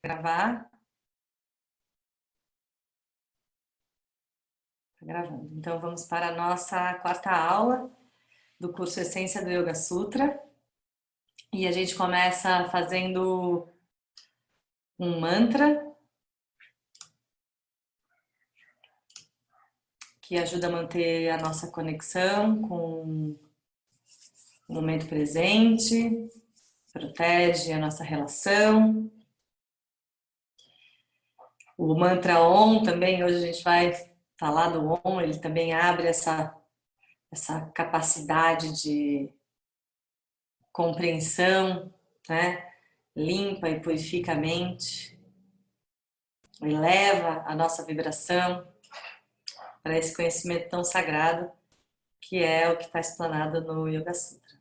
gravar? Tá gravando. Então vamos para a nossa quarta aula do curso Essência do Yoga Sutra. E a gente começa fazendo um mantra que ajuda a manter a nossa conexão com o momento presente, protege a nossa relação. O mantra Om também, hoje a gente vai falar do Om, ele também abre essa capacidade de compreensão, né? Limpa e purifica a mente, eleva a nossa vibração para esse conhecimento tão sagrado que é o que está explanado no Yoga Sutra.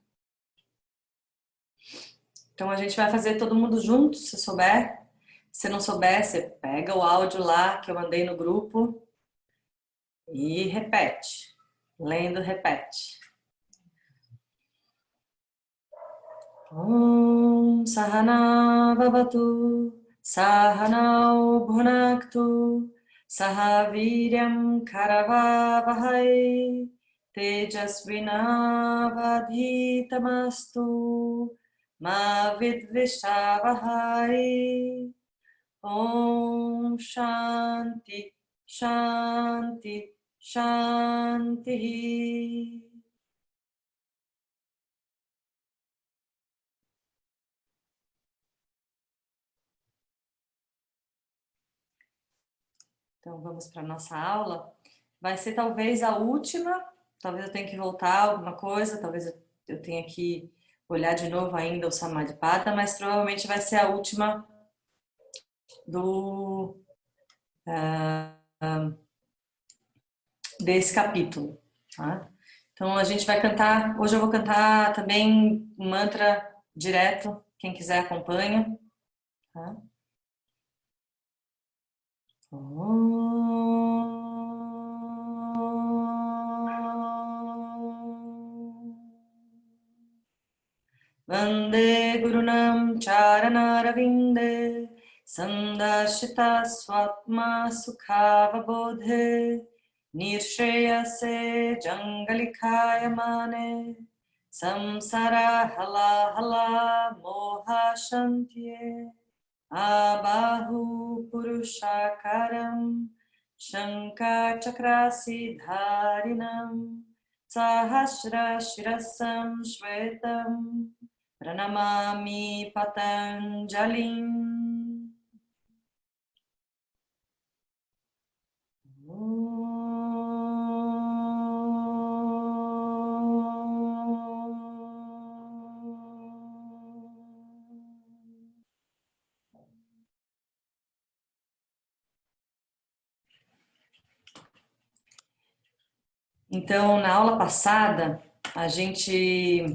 Então a gente vai fazer todo mundo junto, se souber. Se não souber, você pega o áudio lá que eu mandei no grupo e repete. Lendo, repete. Om Sahana Vavatu Sahanau Bhunaktu Sahaviryam Karavavahai Tejasvinavadhitamastu Ma Vidvishavahai. Om Shanti Shanti Shanti. Então vamos para a nossa aula. Vai ser talvez a última, talvez eu tenha que voltar alguma coisa, talvez eu tenha que olhar de novo ainda o Samadhipada, mas provavelmente vai ser a última desse capítulo. Tá? Então a gente vai cantar, hoje eu vou cantar também um mantra direto, quem quiser acompanha. Tá? Vande Gurunam Charanarvinde Sandashita Swatma Sukhava Bodhe Nirshayase Jangalikaya Mane Samsara Hala Hala Moha Shantye Abahu Purushakaram Shankar Chakrasi Dharinam Sahasra Shirasam Shvetam Pranamami Patanjalim. Então, na aula passada, a gente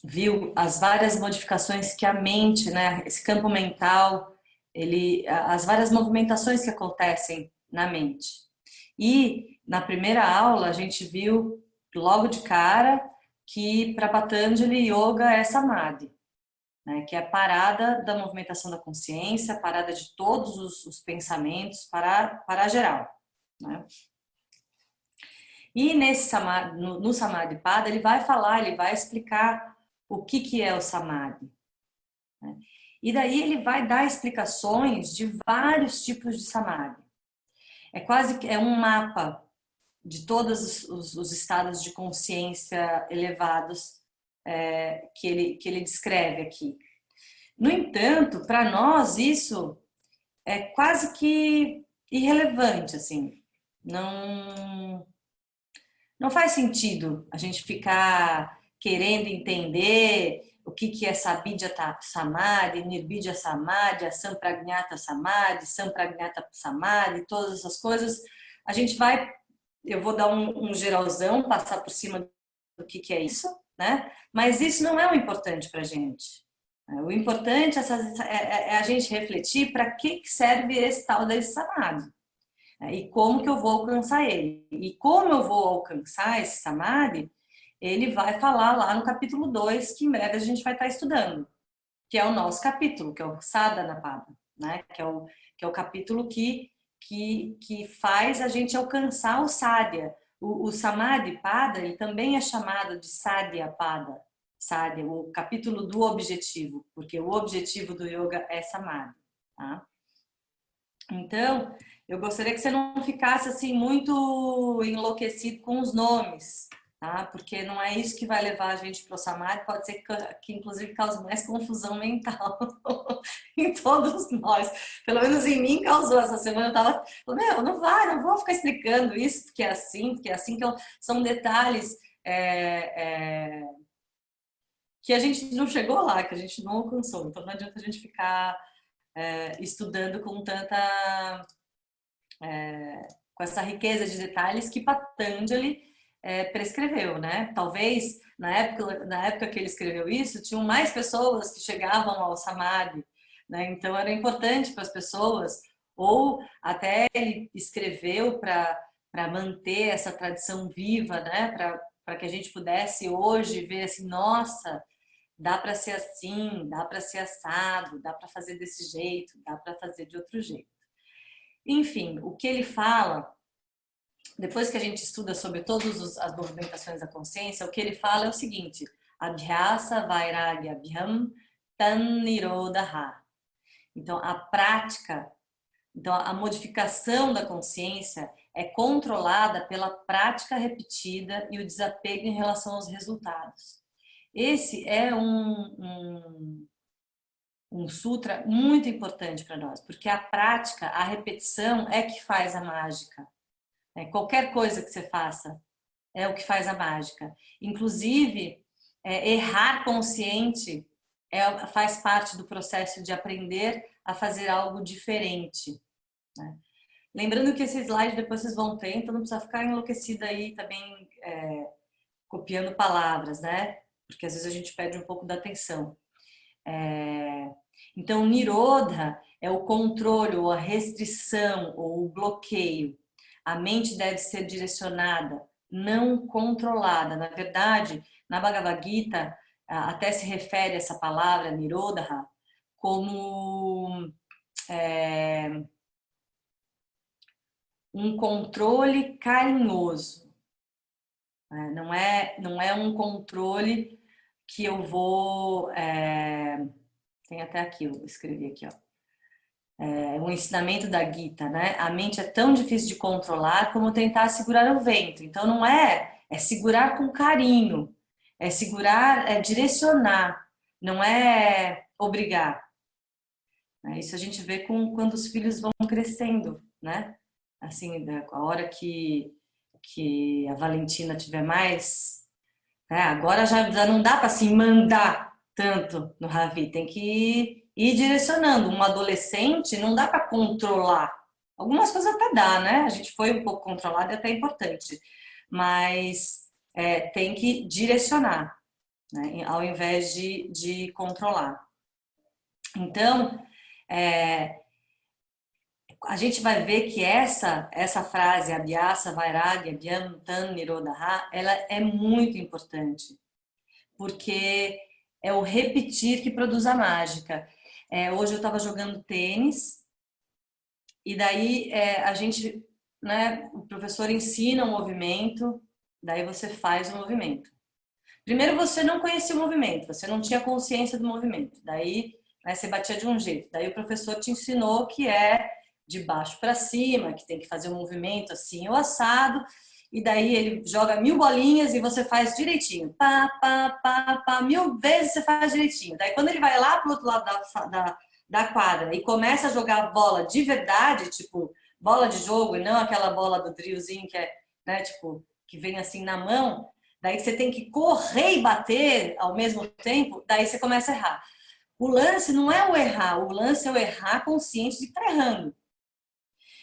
viu as várias modificações que a mente, né, esse campo mental, as várias movimentações que acontecem na mente. E na primeira aula a gente viu logo de cara que para Patanjali Yoga é Samadhi, né, que é a parada da movimentação da consciência, a parada de todos os pensamentos para geral, né? E no Samadhipada ele vai falar, ele vai explicar o que é o Samadhi, né? E daí ele vai dar explicações de vários tipos de Samadhi. É quase que um mapa de todos os estados de consciência elevados que ele descreve aqui. No entanto, para nós isso é quase que irrelevante, assim. Não faz sentido a gente ficar querendo entender o que é Sabidya Samadhi, Nirbidya Samadhi, Asampragnata Samadhi, Sampragnata Samadhi, todas essas coisas. Eu vou dar um geralzão, passar por cima do que é isso, né? Mas isso não é o importante para a gente. O importante é a gente refletir para que serve esse tal desse Samadhi. E como que eu vou alcançar ele. E como eu vou alcançar esse Samadhi, ele vai falar lá no capítulo 2, que em breve a gente vai estar estudando, que é o nosso capítulo, que é o Sadhanapada, né? Que é o capítulo que faz a gente alcançar o Sadhya. O Samadhi Pada, ele também é chamado de Sadhya Pada. Sadhya, o capítulo do objetivo, porque o objetivo do yoga é Samadhi, tá? Então, eu gostaria que você não ficasse assim muito enlouquecido com os nomes, tá? Porque não é isso que vai levar a gente para o Samadhi, pode ser que inclusive cause mais confusão mental em todos nós. Pelo menos em mim causou essa semana. Eu tava falando, meu, não vou ficar explicando isso, porque é assim, que são detalhes que a gente não chegou lá, que a gente não alcançou. Então não adianta a gente ficar estudando com tanta com essa riqueza de detalhes que Patanjali prescreveu, né? Talvez na época que ele escreveu isso, tinham mais pessoas que chegavam ao Samadhi, né? Então era importante para as pessoas, ou até ele escreveu para manter essa tradição viva, né? Para que a gente pudesse hoje ver assim, nossa, dá para ser assim, dá para ser assado, dá para fazer desse jeito, dá para fazer de outro jeito. Enfim, o que ele fala, depois que a gente estuda sobre todas as movimentações da consciência, o que ele fala é o seguinte: Adhyasa Vairagya Abhyam Tan Nirodha. Então, a prática, então a modificação da consciência é controlada pela prática repetida e o desapego em relação aos resultados. Esse é um sutra muito importante para nós, porque a prática, a repetição é que faz a mágica. Qualquer coisa que você faça é o que faz a mágica. Inclusive, errar consciente faz parte do processo de aprender a fazer algo diferente, né? Lembrando que esse slide depois vocês vão ter, então não precisa ficar enlouquecida aí também copiando palavras, né? Porque às vezes a gente perde um pouco da atenção. Então, Nirodha é o controle, ou a restrição, ou o bloqueio. A mente deve ser direcionada, não controlada. Na verdade, na Bhagavad Gita, até se refere a essa palavra, Nirodha, como um controle carinhoso. Não é um controle que eu vou... tem até aqui, eu escrevi aqui, ó. Um ensinamento da Gita, né? A mente é tão difícil de controlar como tentar segurar o vento. Então não é segurar com carinho, é segurar, é direcionar, não é obrigar. Isso a gente vê quando os filhos vão crescendo, né? Assim, a hora que a Valentina tiver mais, agora já não dá para assim mandar tanto no Ravi, tem que ir direcionando. Um adolescente não dá para controlar. Algumas coisas até dá, né? A gente foi um pouco controlado e até importante, mas tem que direcionar, né? Ao invés de controlar. Então, a gente vai ver que essa frase, Abhyasa Vairagya Abhyam Tan Nirodha, ela é muito importante, porque é o repetir que produz a mágica. Hoje eu estava jogando tênis e daí a gente, né, o professor ensina um movimento, daí você faz o movimento. Primeiro você não conhecia o movimento, você não tinha consciência do movimento, daí você batia de um jeito, daí o professor te ensinou que é de baixo para cima, que tem que fazer um movimento assim ou assado, e daí ele joga 1000 bolinhas e você faz direitinho. Pá, pá, pá, pá, 1000 vezes você faz direitinho. Daí quando ele vai lá pro outro lado da quadra e começa a jogar bola de verdade, tipo bola de jogo e não aquela bola do drillzinho que né, tipo, que vem assim na mão, daí você tem que correr e bater ao mesmo tempo, daí você começa a errar. O lance não é o errar, o lance é o errar consciente de que tá errando.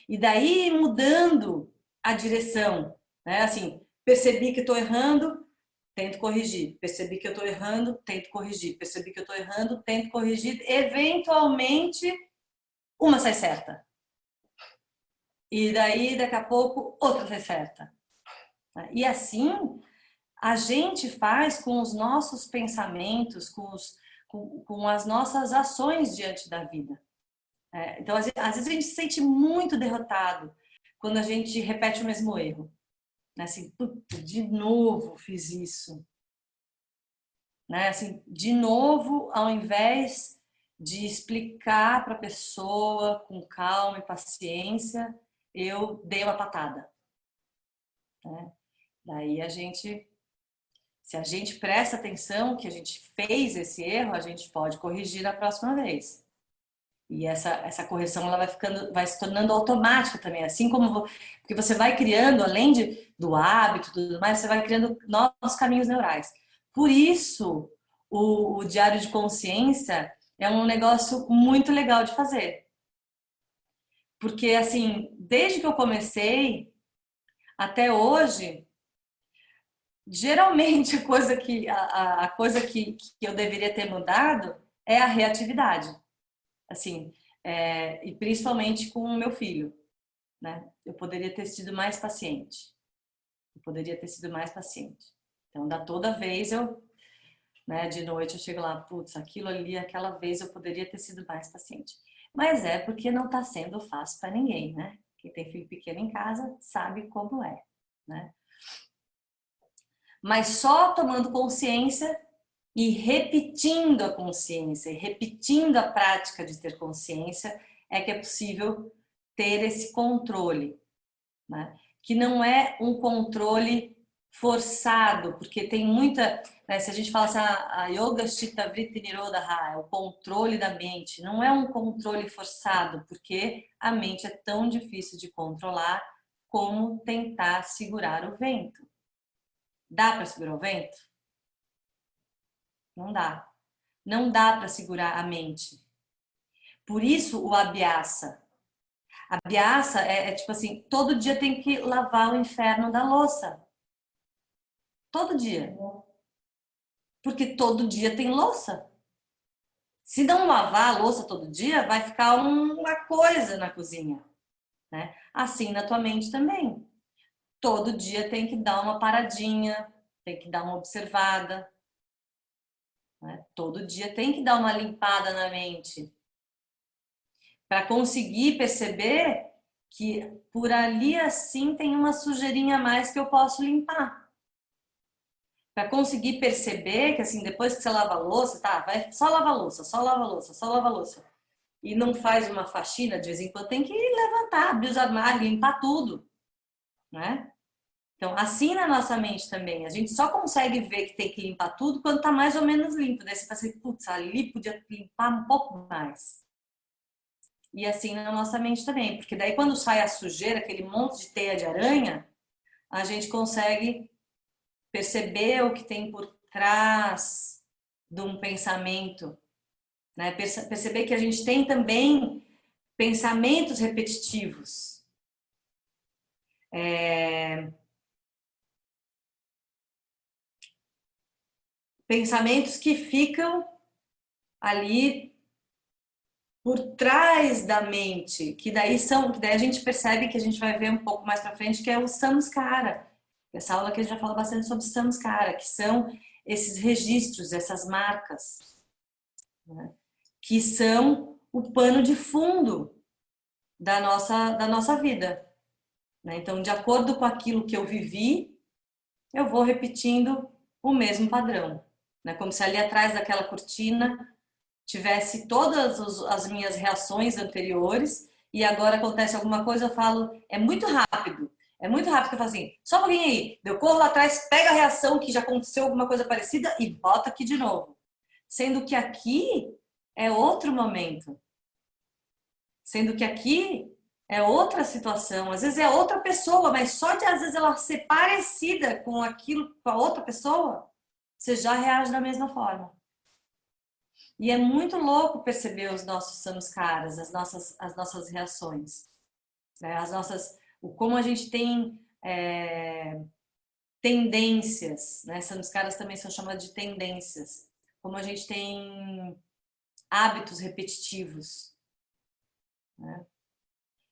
E daí mudando a direção, né? Assim, percebi que estou errando, tento corrigir. Percebi que eu estou errando, tento corrigir. Percebi que eu estou errando, tento corrigir. Eventualmente, uma sai certa. E daí, daqui a pouco, outra sai certa. E assim, a gente faz com os nossos pensamentos, com as nossas ações diante da vida. Então, às vezes a gente se sente muito derrotado quando a gente repete o mesmo erro. Né? Assim, puta, de novo fiz isso. Né? Assim, de novo, ao invés de explicar para a pessoa com calma e paciência, eu dei uma patada. Né? Daí se a gente presta atenção que a gente fez esse erro, a gente pode corrigir da próxima vez. E essa correção ela vai se tornando automática também, assim como porque você vai criando, além do hábito, tudo mais, você vai criando novos caminhos neurais. Por isso, o diário de consciência é um negócio muito legal de fazer. Porque, assim, desde que eu comecei até hoje, geralmente a coisa que eu deveria ter mudado é a reatividade. Assim, e principalmente com o meu filho, né? Eu poderia ter sido mais paciente. Eu poderia ter sido mais paciente. Então, toda vez né, de noite eu chego lá, putz, aquilo ali, aquela vez eu poderia ter sido mais paciente. Mas é porque não está sendo fácil para ninguém, né? Quem tem filho pequeno em casa sabe como é, né? Mas só tomando consciência e repetindo a consciência, e repetindo a prática de ter consciência, é que é possível ter esse controle, né? Que não é um controle forçado, porque tem muita, né, se a gente fala assim, a Yoga Chitta Vritti Nirodha, é o controle da mente, não é um controle forçado, porque a mente é tão difícil de controlar como tentar segurar o vento. Dá para segurar o vento? Não dá. Não dá para segurar a mente. Por isso o abhyasa. Abhyasa é tipo assim, todo dia tem que lavar o inferno da louça. Todo dia. Porque todo dia tem louça. Se não lavar a louça todo dia, vai ficar uma coisa na cozinha. Né? Assim na tua mente também. Todo dia tem que dar uma paradinha, tem que dar uma observada. Né? Todo dia tem que dar uma limpada na mente. Para conseguir perceber que por ali assim tem uma sujeirinha a mais que eu posso limpar. Para conseguir perceber que assim, depois que você lava a louça, tá, vai só lava a louça, só lava a louça, só lava a louça. E não faz uma faxina, de vez em quando tem que levantar, abrir os armários, limpar tudo, né? Então, assim na nossa mente também, a gente só consegue ver que tem que limpar tudo quando tá mais ou menos limpo. Daí você fala assim, putz, ali podia limpar um pouco mais. E assim na nossa mente também, porque daí quando sai a sujeira, aquele monte de teia de aranha, a gente consegue perceber o que tem por trás de um pensamento, né? Perceber que a gente tem também pensamentos repetitivos. Pensamentos que ficam ali por trás da mente, que daí a gente percebe que a gente vai ver um pouco mais para frente, que é o samskara. Essa aula que a gente já fala bastante sobre samskara, que são esses registros, essas marcas, né? Que são o pano de fundo da nossa vida. Né? Então, de acordo com aquilo que eu vivi, eu vou repetindo o mesmo padrão. Né? Como se ali atrás daquela cortina tivesse todas as minhas reações anteriores e agora acontece alguma coisa, eu falo, é muito rápido. É muito rápido que eu falo assim, só um pouquinho aí. Eu corro lá atrás, pego a reação que já aconteceu alguma coisa parecida e bota aqui de novo. Sendo que aqui é outro momento. Sendo que aqui é outra situação. Às vezes é outra pessoa, mas só de às vezes ela ser parecida com aquilo, com a outra pessoa, você já reage da mesma forma. E é muito louco perceber os nossos samskaras, as nossas reações, né? Como a gente tem tendências, né? Samskaras também são chamados de tendências, como a gente tem hábitos repetitivos, né?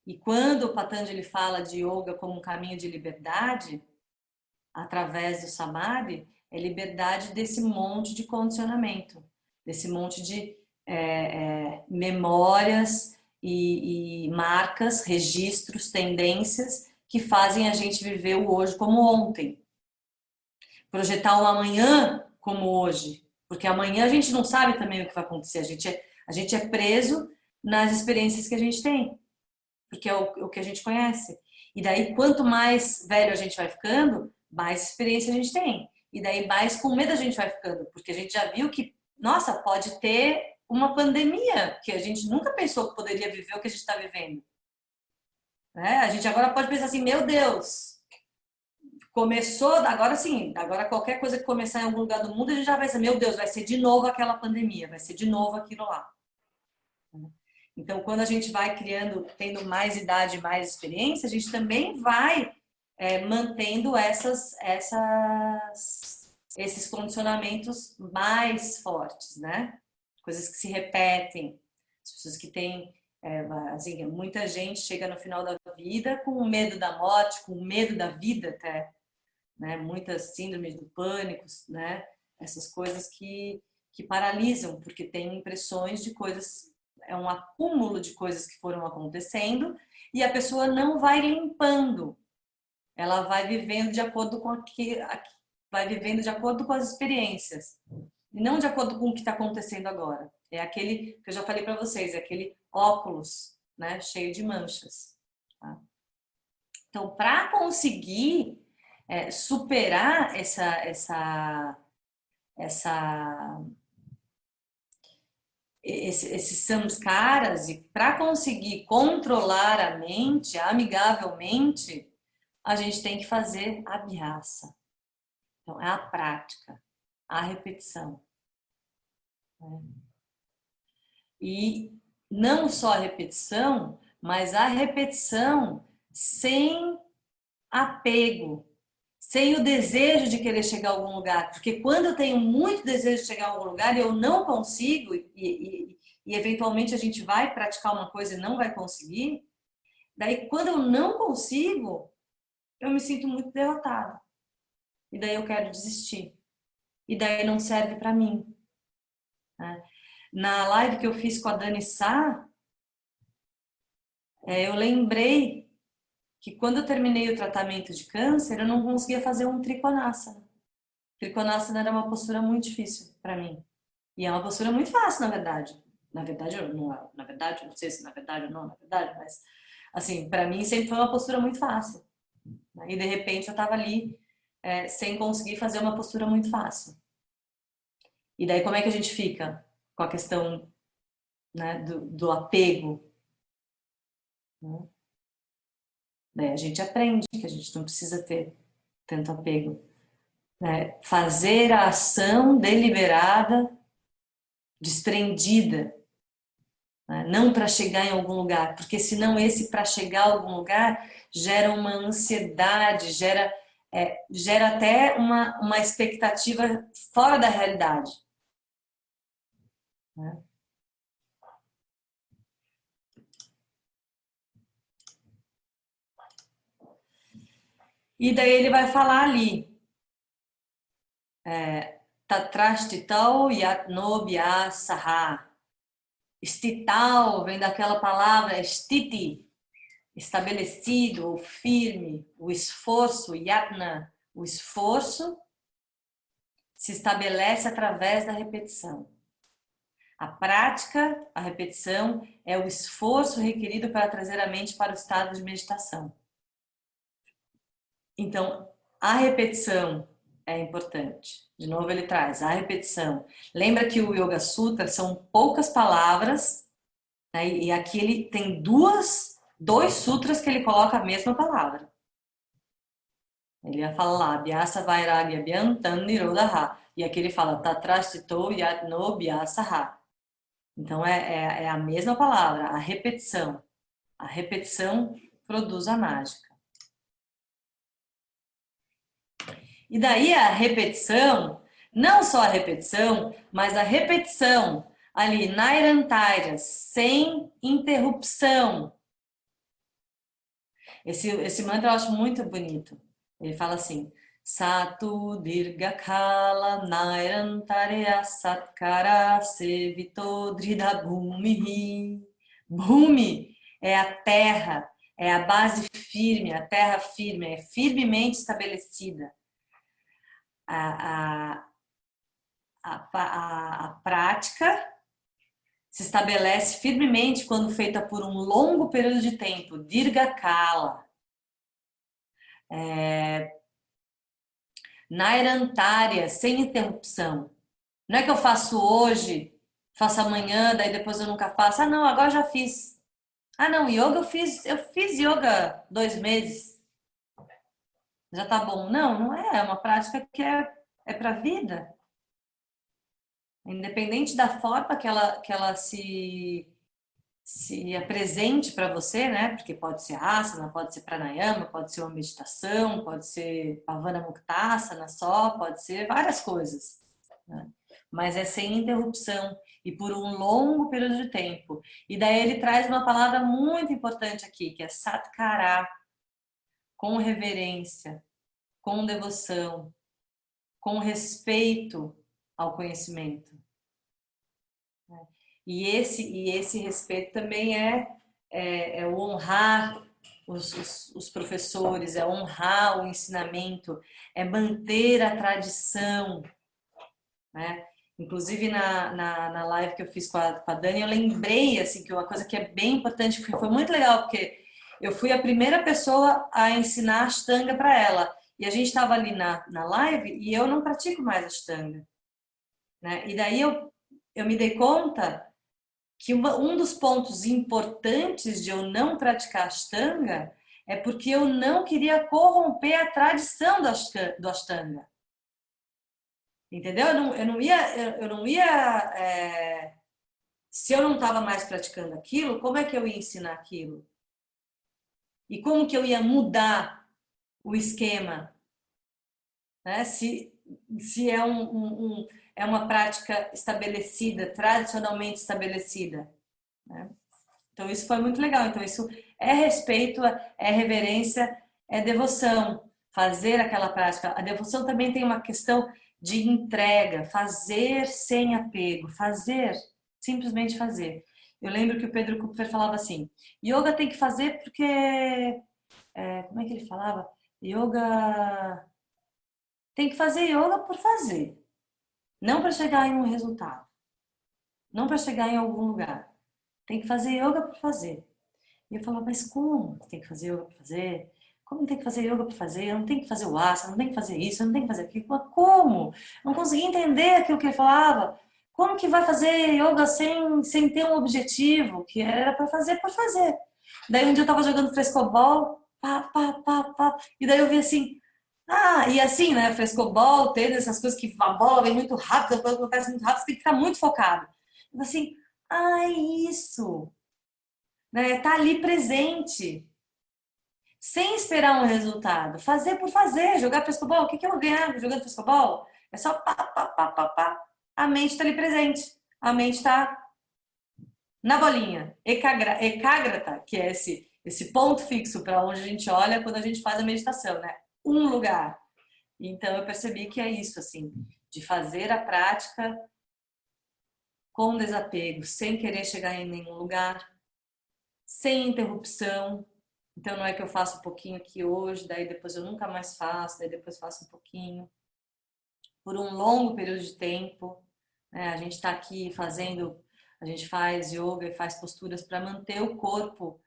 E quando o Patanjali fala de yoga como um caminho de liberdade, através do samadhi, é liberdade desse monte de condicionamento, desse monte de memórias e marcas, registros, tendências que fazem a gente viver o hoje como ontem. Projetar um amanhã como hoje, porque amanhã a gente não sabe também o que vai acontecer, a gente é preso nas experiências que a gente tem, porque é o que a gente conhece. E daí, quanto mais velho a gente vai ficando, mais experiência a gente tem. E daí, mais com medo a gente vai ficando, porque a gente já viu que, nossa, pode ter uma pandemia, que a gente nunca pensou que poderia viver o que a gente está vivendo. Né? A gente agora pode pensar assim, meu Deus, começou, agora sim, agora qualquer coisa que começar em algum lugar do mundo, a gente já vai ser, meu Deus, vai ser de novo aquela pandemia, vai ser de novo aquilo lá. Então, quando a gente vai criando, tendo mais idade, mais experiência, a gente também vai mantendo esses condicionamentos mais fortes, né? Coisas que se repetem, as pessoas que têm, assim, muita gente chega no final da vida com medo da morte, com medo da vida até, né? Muitas síndromes do pânico, né? Essas coisas que paralisam, porque tem impressões de coisas, é um acúmulo de coisas que foram acontecendo e a pessoa não vai limpando, ela vai vivendo de acordo com vai vivendo de acordo com as experiências e não de acordo com o que está acontecendo agora. É aquele que eu já falei para vocês, é aquele óculos, né, cheio de manchas. Tá? Então, para conseguir superar esses samskaras e para conseguir controlar a mente amigavelmente, a gente tem que fazer a abhyasa. Então, é a prática, a repetição. Né? E não só a repetição, mas a repetição sem apego, sem o desejo de querer chegar a algum lugar. Porque quando eu tenho muito desejo de chegar a algum lugar e eu não consigo, e eventualmente a gente vai praticar uma coisa e não vai conseguir, daí quando eu não consigo, eu me sinto muito derrotada. E daí eu quero desistir. E daí não serve para mim. Né? Na live que eu fiz com a Dani Sá, eu lembrei que quando eu terminei o tratamento de câncer, eu não conseguia fazer um trikonasana. Trikonasana era uma postura muito difícil para mim. E é uma postura muito fácil, na verdade. Na verdade, eu não sei se na verdade ou não, na verdade, mas assim, para mim sempre foi uma postura muito fácil. E de repente eu estava ali sem conseguir fazer uma postura muito fácil. E daí como é que a gente fica com a questão, né, do apego? Né? Daí a gente aprende que a gente não precisa ter tanto apego. Né? Fazer a ação deliberada, desprendida, né? Não para chegar em algum lugar, porque senão esse para chegar a algum lugar gera uma ansiedade, gera até uma expectativa fora da realidade. Né? E daí ele vai falar ali, tatrashtital yatnobhya saha. Stital vem daquela palavra stiti, estabelecido ou firme, o esforço, yatna, o esforço se estabelece através da repetição. A prática, a repetição, é o esforço requerido para trazer a mente para o estado de meditação. Então, a repetição é importante. De novo ele traz a repetição. Lembra que o Yoga Sutra são poucas palavras, né? E aqui ele tem dois sutras que ele coloca a mesma palavra. Ele ia falar lá, Abhyasa Vairagya Bhyantam Nirodha. E aqui ele fala, Tatrastito Yatno Bhyasaha. Então é a mesma palavra, a repetição. A repetição produz a mágica. E daí a repetição, não só a repetição, mas a repetição ali, Nairantara, sem interrupção. Esse mantra eu acho muito bonito. Ele fala assim, Satu Dirgakala Nairantarya Satkara Sevito Dridabhumihi Bhumi é a terra, é a base firme, a terra firme, é firmemente estabelecida. A, a prática se estabelece firmemente quando feita por um longo período de tempo, Dirga Kala. Nairantária, sem interrupção. Não é que eu faço hoje, faço amanhã, daí depois eu nunca faço. Ah, não, agora já fiz. Ah, não, yoga eu fiz yoga 2 meses. Já tá bom. Não, não é. É uma prática que é para a vida. Independente da forma que ela se apresente para você, né? Porque pode ser asana, pode ser pranayama, pode ser uma meditação, pode ser pavana muktasana só, pode ser várias coisas, né? Mas é sem interrupção e por um longo período de tempo. E daí ele traz uma palavra muito importante aqui, que é satkara, com reverência, com devoção, com respeito ao conhecimento. E esse respeito também é o honrar os professores, é honrar o ensinamento, é manter a tradição, né? Inclusive na live que eu fiz com a Dani, eu lembrei assim, que uma coisa que é bem importante, que foi muito legal, porque eu fui a primeira pessoa a ensinar Ashtanga para ela. E a gente estava ali na live e eu não pratico mais Ashtanga, né? E daí eu me dei conta que um dos pontos importantes de eu não praticar Ashtanga é porque eu não queria corromper a tradição do Ashtanga. Entendeu? Eu não ia se eu não estava mais praticando aquilo, como é que eu ia ensinar aquilo? E como que eu ia mudar o esquema? Né? Se é, é uma prática estabelecida, tradicionalmente estabelecida, né? Então isso foi muito legal. Então isso é respeito, é reverência, é devoção. Fazer aquela prática. A devoção também tem uma questão de entrega, fazer sem apego, fazer, simplesmente fazer. Eu lembro que o Pedro Kupfer falava assim: yoga tem que fazer porque, como é que ele falava? Yoga tem que fazer yoga por fazer, não para chegar em um resultado, não para chegar em algum lugar. Tem que fazer yoga por fazer. E eu falava, mas como tem que fazer yoga para fazer? Como tem que fazer yoga para fazer? Eu não tenho que fazer o asana, não tenho que fazer isso, eu não tenho que fazer aquilo. Mas como? Eu não conseguia entender aquilo que ele falava. Como que vai fazer yoga sem ter um objetivo? Que era para fazer por fazer. Daí um dia eu tava jogando frescobol, pá, pá, pá, pá. E daí eu vi assim, e assim, né? Frescobol, tênis, essas coisas que a bola vem muito rápido, a coisa acontece muito rápido, você tem que ficar muito focado. Eu assim, é isso, né? Tá ali presente, sem esperar um resultado. Fazer por fazer, jogar frescobol. O que que eu vou ganhar jogando frescobol? É só pá, pá, pá, pá, pá. A mente está ali presente. A mente está na bolinha. Ekagrata, que é esse ponto fixo para onde a gente olha quando a gente faz a meditação, né? Um lugar. Então eu percebi que é isso, assim, de fazer a prática com desapego, sem querer chegar em nenhum lugar, sem interrupção. Então não é que eu faço um pouquinho aqui hoje, daí depois eu nunca mais faço, daí depois faço um pouquinho. Por um longo período de tempo, né? A gente está aqui fazendo, a gente faz yoga e faz posturas para manter o corpo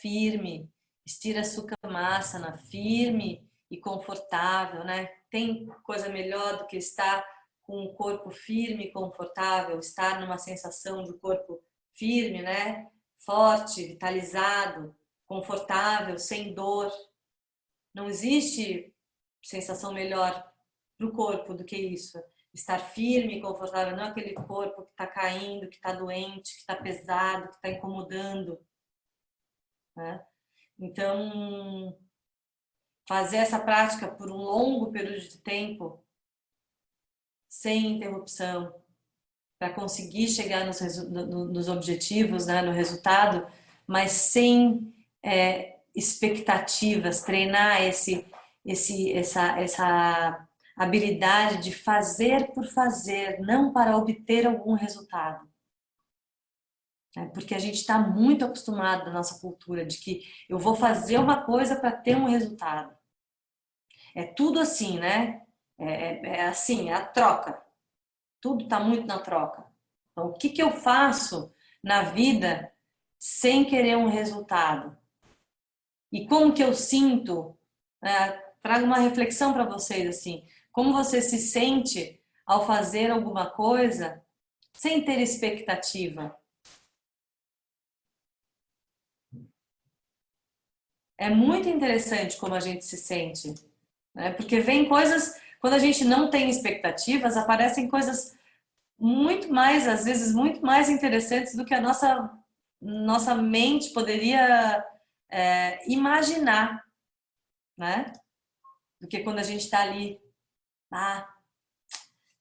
firme, estira Sukhasana, firme e confortável, né? Tem coisa melhor do que estar com o corpo firme e confortável, estar numa sensação de corpo firme, né? Forte, vitalizado, confortável, sem dor. Não existe sensação melhor para o corpo do que isso. Estar firme e confortável, não aquele corpo que está caindo, que está doente, que está pesado, que está incomodando, né? Então, fazer essa prática por um longo período de tempo, sem interrupção, para conseguir chegar nos objetivos, né, no resultado, mas sem expectativas, treinar essa habilidade de fazer por fazer, não para obter algum resultado. Porque a gente está muito acostumado na nossa cultura de que eu vou fazer uma coisa para ter um resultado. É tudo assim, né? É assim, é a troca. Tudo está muito na troca. Então, o que que eu faço na vida sem querer um resultado? E como que eu sinto? Trago uma reflexão para vocês assim. Como você se sente ao fazer alguma coisa sem ter expectativa? É muito interessante como a gente se sente, né? Porque vem coisas, quando a gente não tem expectativas, aparecem coisas muito mais, às vezes, muito mais interessantes do que a nossa mente poderia imaginar, né? Do que quando a gente está ali, ah,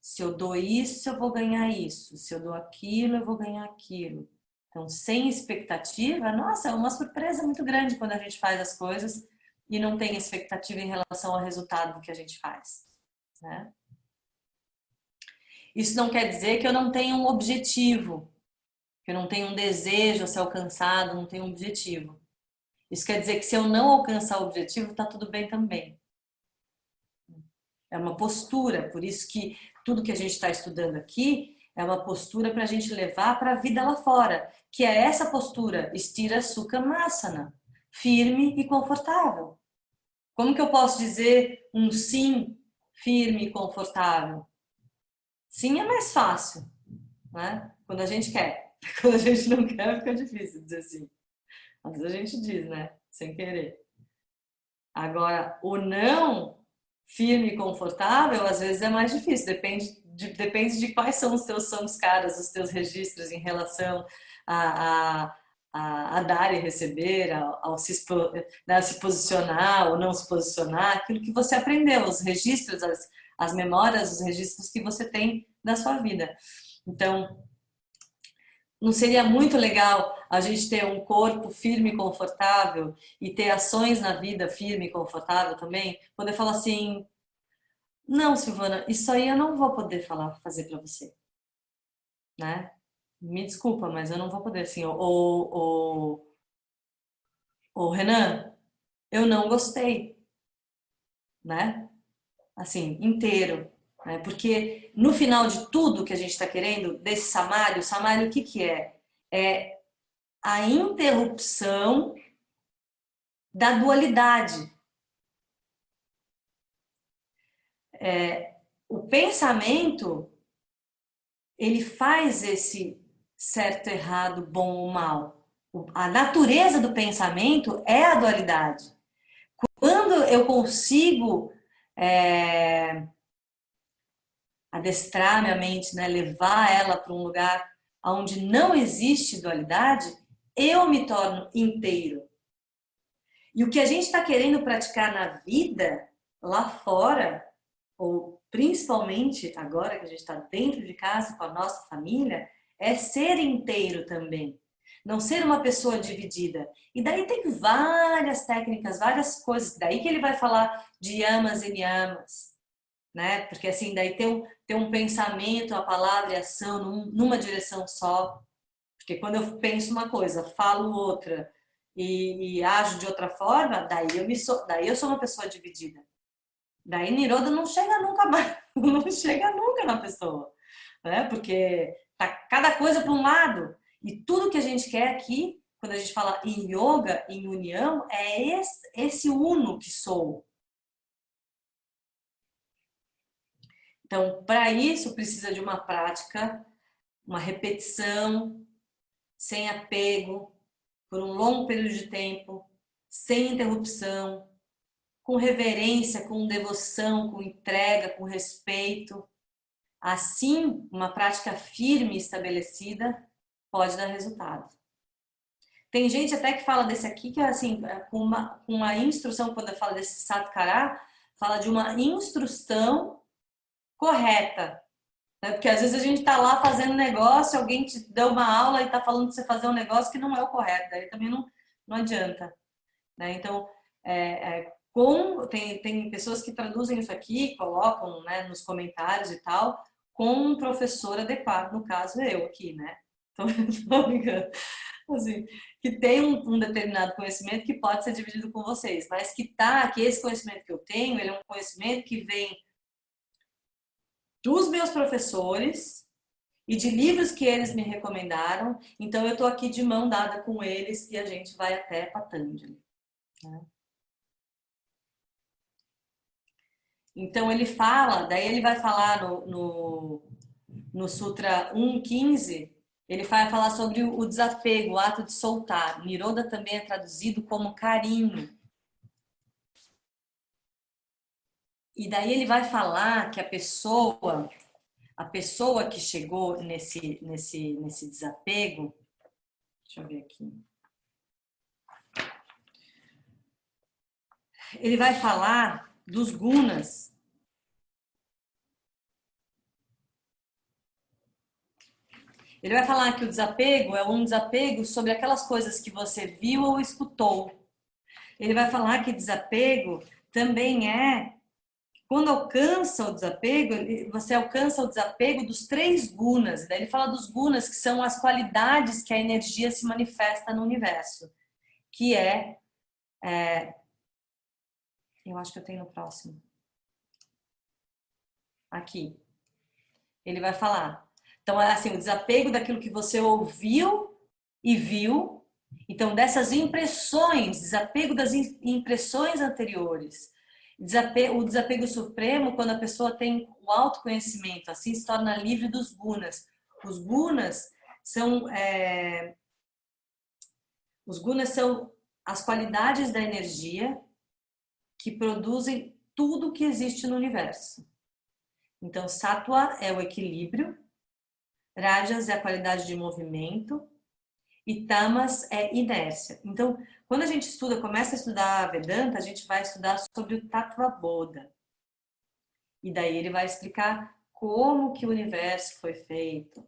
se eu dou isso, eu vou ganhar isso, se eu dou aquilo, eu vou ganhar aquilo. Então, sem expectativa, nossa, é uma surpresa muito grande quando a gente faz as coisas e não tem expectativa em relação ao resultado que a gente faz, né? Isso não quer dizer que eu não tenha um objetivo, que eu não tenho um desejo a ser alcançado, não tenho um objetivo. Isso quer dizer que se eu não alcançar o objetivo, tá tudo bem também. É uma postura, por isso que tudo que a gente está estudando aqui é uma postura para a gente levar para a vida lá fora, que é essa postura, Stira Sukha Masana, firme e confortável. Como que eu posso dizer um sim firme e confortável? Sim é mais fácil, né? Quando a gente quer. Quando a gente não quer, fica difícil dizer sim. Mas a gente diz, né? Sem querer. Agora, o não firme e confortável, às vezes é mais difícil. Depende de quais são os teus samskaras, os teus registros em relação a dar e receber, ao né, se posicionar ou não se posicionar, aquilo que você aprendeu, os registros, as memórias, os registros que você tem da sua vida. Então, não seria muito legal a gente ter um corpo firme e confortável e ter ações na vida firme e confortável também? Poder falar assim, não, Silvana, isso aí eu não vou poder fazer para você, né? Me desculpa, mas eu não vou poder assim. Ou Renan, eu não gostei, né? Assim, inteiro. Né? Porque no final de tudo que a gente está querendo, desse samário, o samário o que que é? É a interrupção da dualidade. O pensamento, ele faz esse certo, errado, bom ou mal. A natureza do pensamento é a dualidade. Quando eu consigo adestrar minha mente, né, levar ela para um lugar onde não existe dualidade, eu me torno inteiro. E o que a gente está querendo praticar na vida, lá fora, ou principalmente agora que a gente está dentro de casa com a nossa família, é ser inteiro também. Não ser uma pessoa dividida. E daí tem várias técnicas, várias coisas. Daí que ele vai falar de yamas e niyamas, né? Porque assim, daí tem um pensamento, a palavra e a ação numa direção só. Porque quando eu penso uma coisa, falo outra e ajo de outra forma, daí eu sou uma pessoa dividida. Daí Niroda não chega nunca mais, não chega nunca na pessoa, né? Porque tá cada coisa para um lado e tudo que a gente quer aqui, quando a gente fala em yoga, em união, é esse uno que sou. Então, para isso precisa de uma prática, uma repetição, sem apego, por um longo período de tempo, sem interrupção, com reverência, com devoção, com entrega, com respeito. Assim, uma prática firme e estabelecida pode dar resultado. Tem gente até que fala desse aqui que é assim, com uma instrução, quando eu falo desse Satkará, fala de uma instrução correta. Né? Porque às vezes a gente está lá fazendo negócio, alguém te deu uma aula e está falando para você fazer um negócio que não é o correto, daí também não adianta. Né? Então, tem pessoas que traduzem isso aqui, colocam, né, nos comentários e tal, com um professor adequado, no caso eu aqui, né? tô brincando. Assim, que tem um determinado conhecimento que pode ser dividido com vocês, mas que esse conhecimento que eu tenho, ele é um conhecimento que vem dos meus professores e de livros que eles me recomendaram. Então eu tô aqui de mão dada com eles e a gente vai até Patanjali, né? Então ele fala, daí ele vai falar no Sutra 1.15, ele vai falar sobre o desapego, o ato de soltar. Niroda também é traduzido como carinho. E daí ele vai falar que a pessoa que chegou nesse desapego, deixa eu ver aqui. Ele vai falar dos gunas. Ele vai falar que o desapego é um desapego sobre aquelas coisas que você viu ou escutou. Ele vai falar que desapego também é, quando alcança o desapego, você alcança o desapego dos 3 gunas. Daí ele fala dos gunas, que são as qualidades que a energia se manifesta no universo. Que eu acho que eu tenho no próximo. Aqui. Ele vai falar. Então, é assim, o desapego daquilo que você ouviu e viu. Então, dessas impressões, desapego das impressões anteriores. O desapego supremo, quando a pessoa tem o autoconhecimento, assim se torna livre dos gunas. Os gunas são, as qualidades da energia que produzem tudo que existe no universo. Então, Sattva é o equilíbrio, Rajas é a qualidade de movimento e Tamas é inércia. Então, quando a gente começa a estudar Vedanta, a gente vai estudar sobre o Tattva Bodha. E daí ele vai explicar como que o universo foi feito.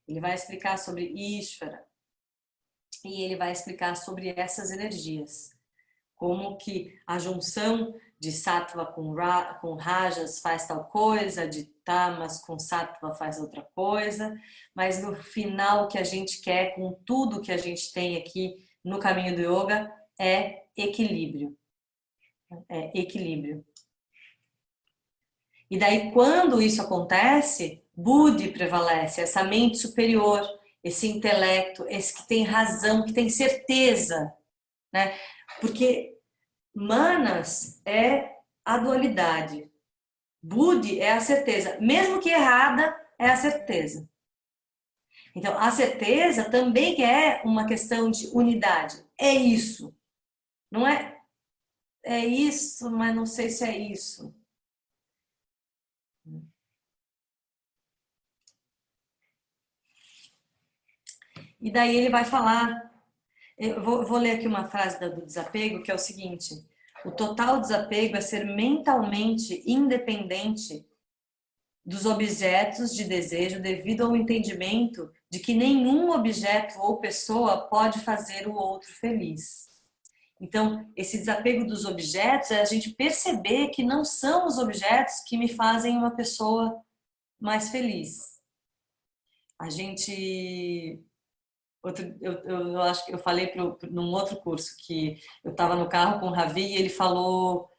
Ele vai explicar sobre Ishvara. E ele vai explicar sobre essas energias. Como que a junção de Sattva com Rajas faz tal coisa, de Tamas com Sattva faz outra coisa, mas no final o que a gente quer com tudo que a gente tem aqui no caminho do yoga é equilíbrio. É equilíbrio. E daí quando isso acontece, Buddhi prevalece, essa mente superior, esse intelecto, esse que tem razão, que tem certeza, né? Porque Manas é a dualidade. Buddhi é a certeza. Mesmo que errada, é a certeza. Então, a certeza também é uma questão de unidade. É isso. Não é isso, mas não sei se é isso. E daí ele vai falar, eu vou ler aqui uma frase do desapego, que é o seguinte: o total desapego é ser mentalmente independente dos objetos de desejo devido ao entendimento de que nenhum objeto ou pessoa pode fazer o outro feliz. Então, esse desapego dos objetos é a gente perceber que não são os objetos que me fazem uma pessoa mais feliz. A gente... eu acho que eu falei num outro curso que eu estava no carro com o Ravi e ele falou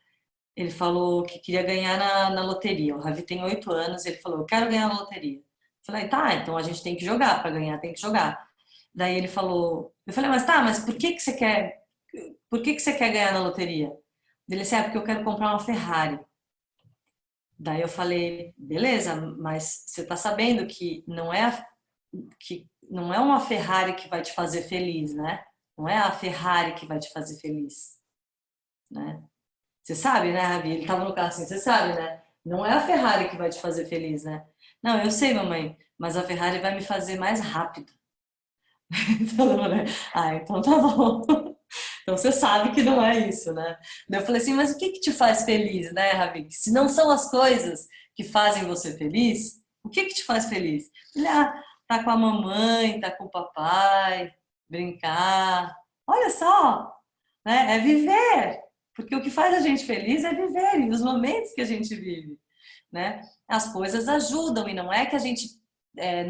que queria ganhar na loteria. O Ravi tem 8 anos e ele falou, eu quero ganhar na loteria. Eu falei, tá, então a gente tem que jogar, para ganhar tem que jogar. Daí ele falou, eu falei, mas tá, mas por que você quer ganhar na loteria? Ele disse, porque eu quero comprar uma Ferrari. Daí eu falei, beleza, mas você tá sabendo que não é uma Ferrari que vai te fazer feliz, né? Não é a Ferrari que vai te fazer feliz, né? Você sabe, né, Ravi? Ele tava no carro assim, você sabe, né? Não é a Ferrari que vai te fazer feliz, né? Não, eu sei, mamãe, mas a Ferrari vai me fazer mais rápido. Então, né? Então tá bom. Então você sabe que não é isso, né? Daí eu falei assim, mas o que que te faz feliz, né, Ravi? Se não são as coisas que fazem você feliz, o que que te faz feliz? Ele, tá com a mamãe, tá com o papai, brincar. Olha só, né? É viver. Porque o que faz a gente feliz é viver e os momentos que a gente vive, né? As coisas ajudam e não é que a gente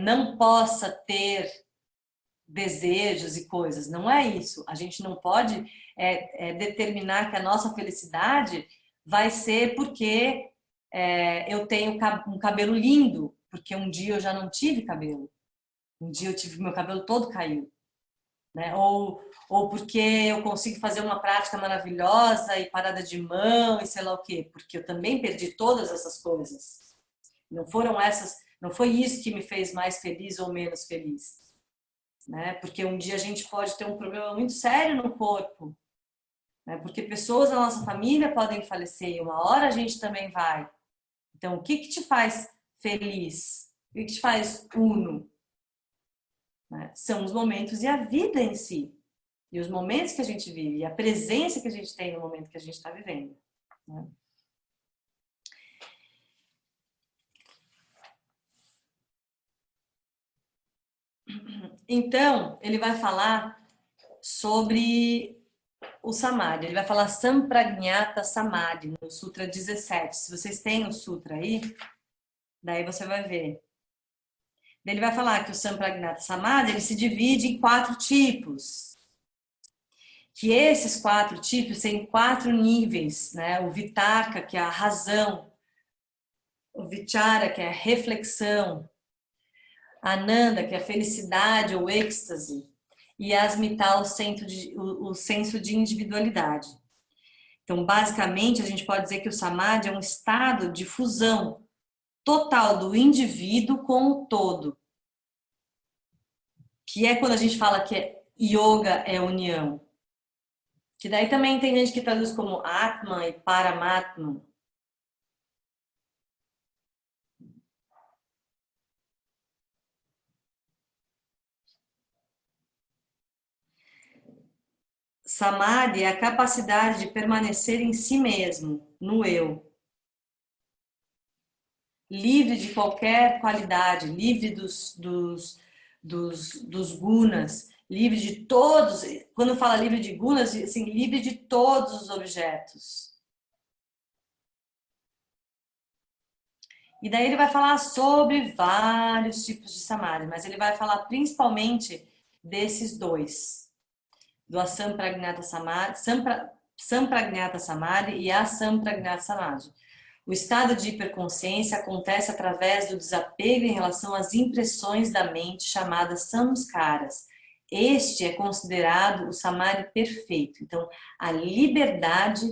não possa ter desejos e coisas. Não é isso. A gente não pode determinar que a nossa felicidade vai ser porque eu tenho um cabelo lindo, porque um dia eu já não tive cabelo. Um dia eu tive meu cabelo todo caiu, né? Ou porque eu consigo fazer uma prática maravilhosa e parada de mão e sei lá o quê, porque eu também perdi todas essas coisas. Não foram essas, não foi isso que me fez mais feliz ou menos feliz, né? Porque um dia a gente pode ter um problema muito sério no corpo, né? Porque pessoas da nossa família podem falecer e uma hora a gente também vai. Então, o que que te faz feliz? O que que te faz uno? Né? São os momentos e a vida em si. E os momentos que a gente vive, e a presença que a gente tem no momento que a gente está vivendo. Né? Então, ele vai falar sobre o Samadhi. Ele vai falar Sampragnata Samadhi, no Sutra 17. Se vocês têm o Sutra aí, daí você vai ver. Ele vai falar que o Sampragnata Samadhi ele se divide em 4 tipos. Que esses 4 tipos têm 4 níveis, né? O Vitarka, que é a razão, o Vichara, que é a reflexão, a Ananda, que é a felicidade ou êxtase, e Asmita, o senso de individualidade. Então, basicamente, a gente pode dizer que o Samadhi é um estado de fusão total do indivíduo com o todo, que é quando a gente fala que yoga é união. Que daí também tem gente que traduz como Atman e Paramatman. Samadhi é a capacidade de permanecer em si mesmo, no eu. Livre de qualquer qualidade, livre dos gunas, livre de todos, quando fala livre de gunas, assim, livre de todos os objetos. E daí ele vai falar sobre vários tipos de samadhi, mas ele vai falar principalmente desses dois, do Asampragnata Samadhi, Sampragnata Samadhi e Asampragnata Samadhi. O estado de hiperconsciência acontece através do desapego em relação às impressões da mente chamadas samskaras. Este é considerado o samadhi perfeito. Então, a liberdade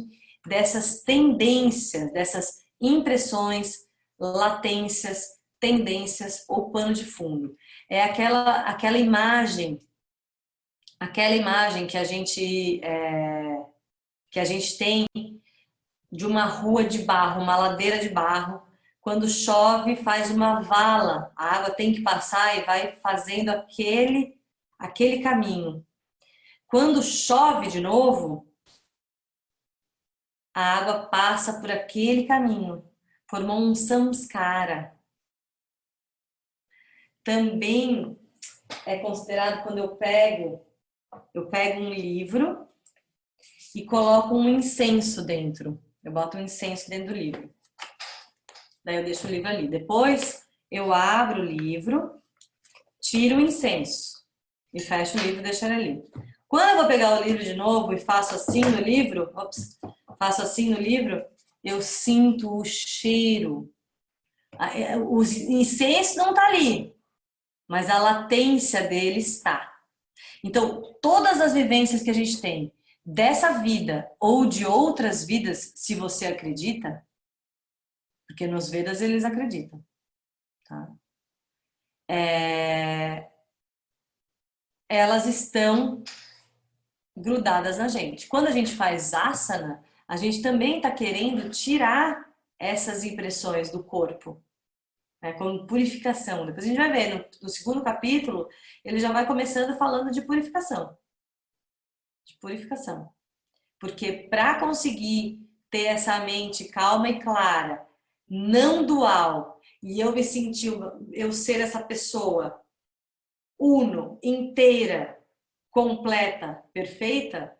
dessas tendências, dessas impressões, latências, tendências ou pano de fundo. É aquela imagem que a gente tem de uma rua de barro, uma ladeira de barro. Quando chove, faz uma vala. A água tem que passar e vai fazendo aquele caminho. Quando chove de novo, a água passa por aquele caminho. Formou um samskara. Também é considerado quando eu pego um livro e coloco um incenso dentro. Eu boto um incenso dentro do livro. Daí eu deixo o livro ali. Depois eu abro o livro, tiro o incenso e fecho o livro e deixo ele ali. Quando eu vou pegar o livro de novo e faço assim no livro, faço assim no livro, eu sinto o cheiro. O incenso não está ali, mas a latência dele está. Então, todas as vivências que a gente tem dessa vida ou de outras vidas, se você acredita, porque nos Vedas eles acreditam, tá? Elas estão grudadas na gente. Quando a gente faz asana, a gente também está querendo tirar essas impressões do corpo, né, como purificação. Depois a gente vai ver, no segundo capítulo, ele já vai começando falando de purificação. De purificação. Porque para conseguir ter essa mente calma e clara, não dual, e eu me sentir, eu ser essa pessoa uno, inteira, completa, perfeita,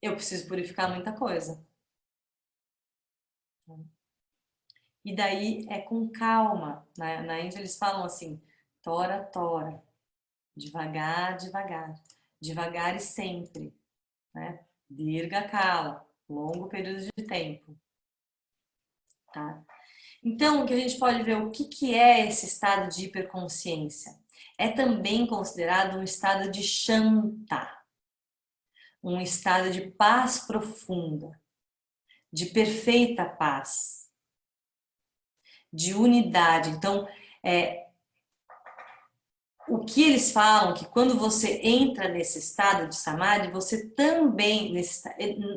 eu preciso purificar muita coisa. E daí é com calma. Na Índia eles falam assim, tora, tora. Devagar, devagar. Devagar e sempre, né? Dirga Kala, longo período de tempo, tá? Então, o que a gente pode ver, o que que é esse estado de hiperconsciência? É também considerado um estado de Shanta, um estado de paz profunda, de perfeita paz, de unidade. Então, o que eles falam que quando você entra nesse estado de samadhi, você também,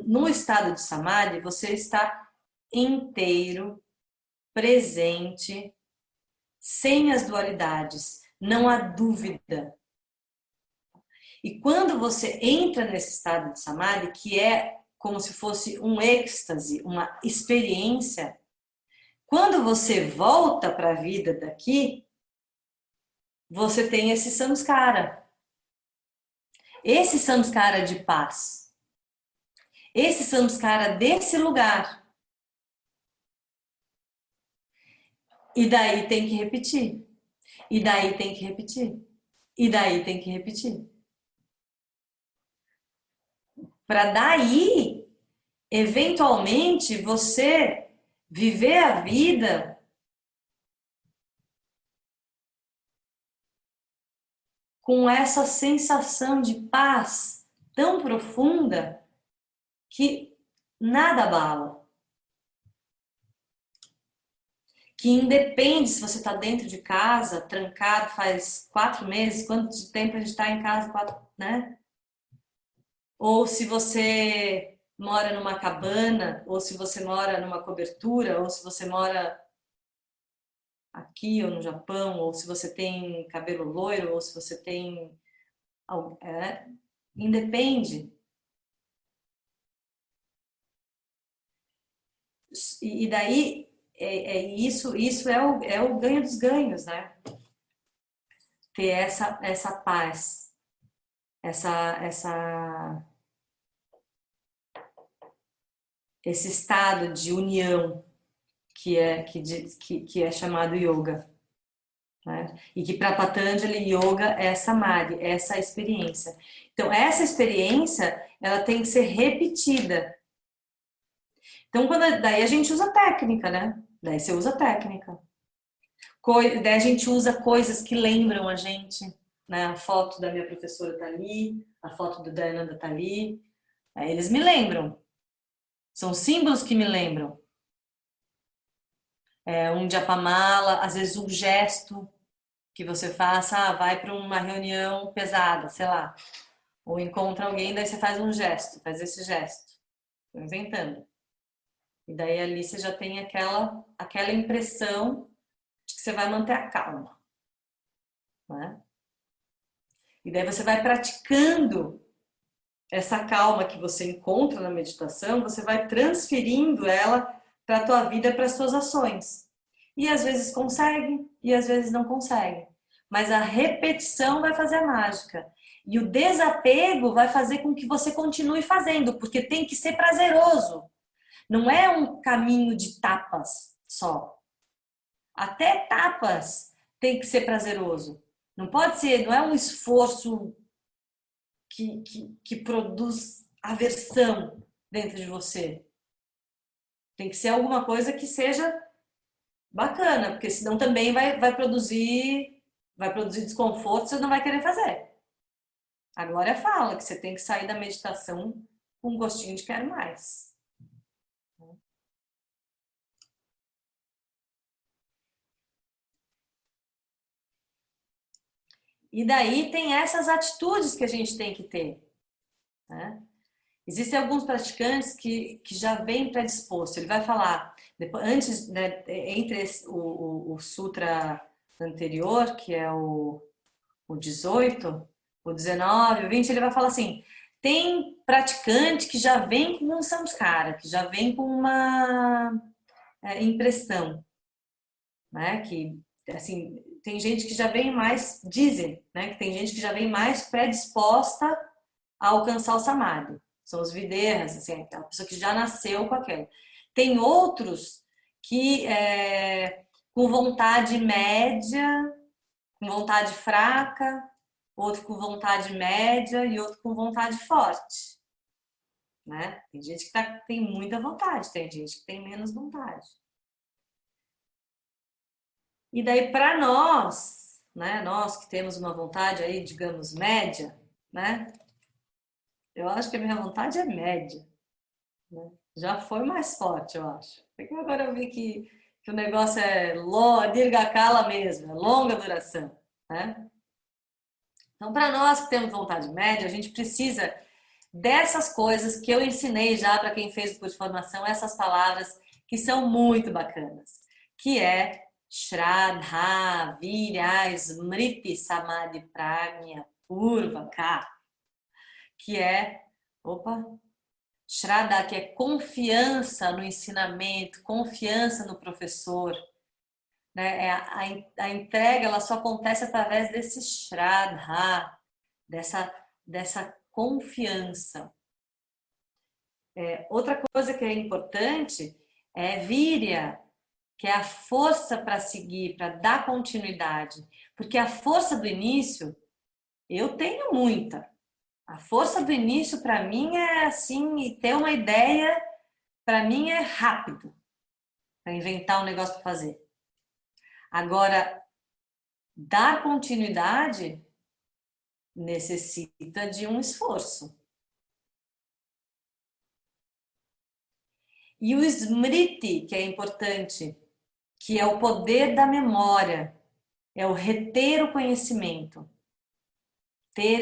no estado de samadhi, você está inteiro, presente, sem as dualidades, não há dúvida. E quando você entra nesse estado de samadhi, que é como se fosse um êxtase, uma experiência, quando você volta para a vida daqui, você tem esse samskara. Esse samskara de paz. Esse samskara desse lugar. E daí tem que repetir. E daí tem que repetir. E daí tem que repetir. Para daí, eventualmente, você viver a vida com essa sensação de paz tão profunda que nada abala. Que independe se você está dentro de casa, trancado faz 4 meses, quanto de tempo a gente está em casa, né? Ou se você mora numa cabana, ou se você mora numa cobertura, ou se você mora aqui ou no Japão, ou se você tem cabelo loiro, ou se você tem... independe. E daí, isso é o ganho dos ganhos, né? Ter essa paz, esse estado de união que é chamado yoga, né? E que para Patanjali yoga é samadhi, é essa experiência. Então essa experiência ela tem que ser repetida. Então daí a gente usa técnica, né? Daí você usa técnica. Daí a gente usa coisas que lembram a gente, né? A foto da minha professora tá ali, a foto do Dayananda tá ali. Aí eles me lembram. São símbolos que me lembram. Um japamala, às vezes um gesto que você faça, vai para uma reunião pesada, sei lá, ou encontra alguém, daí você faz um gesto, faz esse gesto. Estou inventando. E daí ali você já tem aquela impressão de que você vai manter a calma, né? E daí você vai praticando essa calma que você encontra na meditação, você vai transferindo ela para a tua vida, para as suas ações. E às vezes consegue, e às vezes não consegue. Mas a repetição vai fazer a mágica. E o desapego vai fazer com que você continue fazendo, porque tem que ser prazeroso. Não é um caminho de tapas só. Até tapas tem que ser prazeroso. Não pode ser, não é um esforço que produz aversão dentro de você. Tem que ser alguma coisa que seja bacana, porque senão também vai produzir desconforto, você não vai querer fazer. A Glória fala que você tem que sair da meditação com um gostinho de quero mais. E daí tem essas atitudes que a gente tem que ter, né? Existem alguns praticantes que já vêm predisposto. Ele vai falar, depois, antes, né, entre o sutra anterior, que é o 18, o 19, o 20, ele vai falar assim, tem praticante que já vem com um samskara, que já vem com uma impressão, né? Que, assim, tem gente que já vem mais, dizem, né? Que tem gente que já vem mais predisposta a alcançar o samadhi. São os videhas, assim, aquela pessoa que já nasceu com aquilo. Tem outros que com vontade média, com vontade fraca, outro com vontade média e outro com vontade forte, né? Tem gente que tem muita vontade, tem gente que tem menos vontade. E daí para nós, né, nós que temos uma vontade aí, digamos, média, né? Eu acho que a minha vontade é média, né? Já foi mais forte, eu acho. Porque agora eu vi que o negócio é dirga cala mesmo, é longa duração, né? Então, para nós que temos vontade média, a gente precisa dessas coisas que eu ensinei já para quem fez o curso de formação, essas palavras que são muito bacanas, que é Shraddha, Virya, Smriti, Samadhi, Prajna, Purvaka, que é, opa, Shraddha, que é confiança no ensinamento, confiança no professor, né? A entrega ela só acontece através desse Shraddha, dessa confiança. Outra coisa que é importante é Virya, que é a força para seguir, para dar continuidade. Porque a força do início, eu tenho muita. A força do início, para mim, é assim, e ter uma ideia, para mim, é rápido. Para inventar um negócio para fazer. Agora, dar continuidade necessita de um esforço. E o Smriti, que é importante, que é o poder da memória, é o reter o conhecimento, ter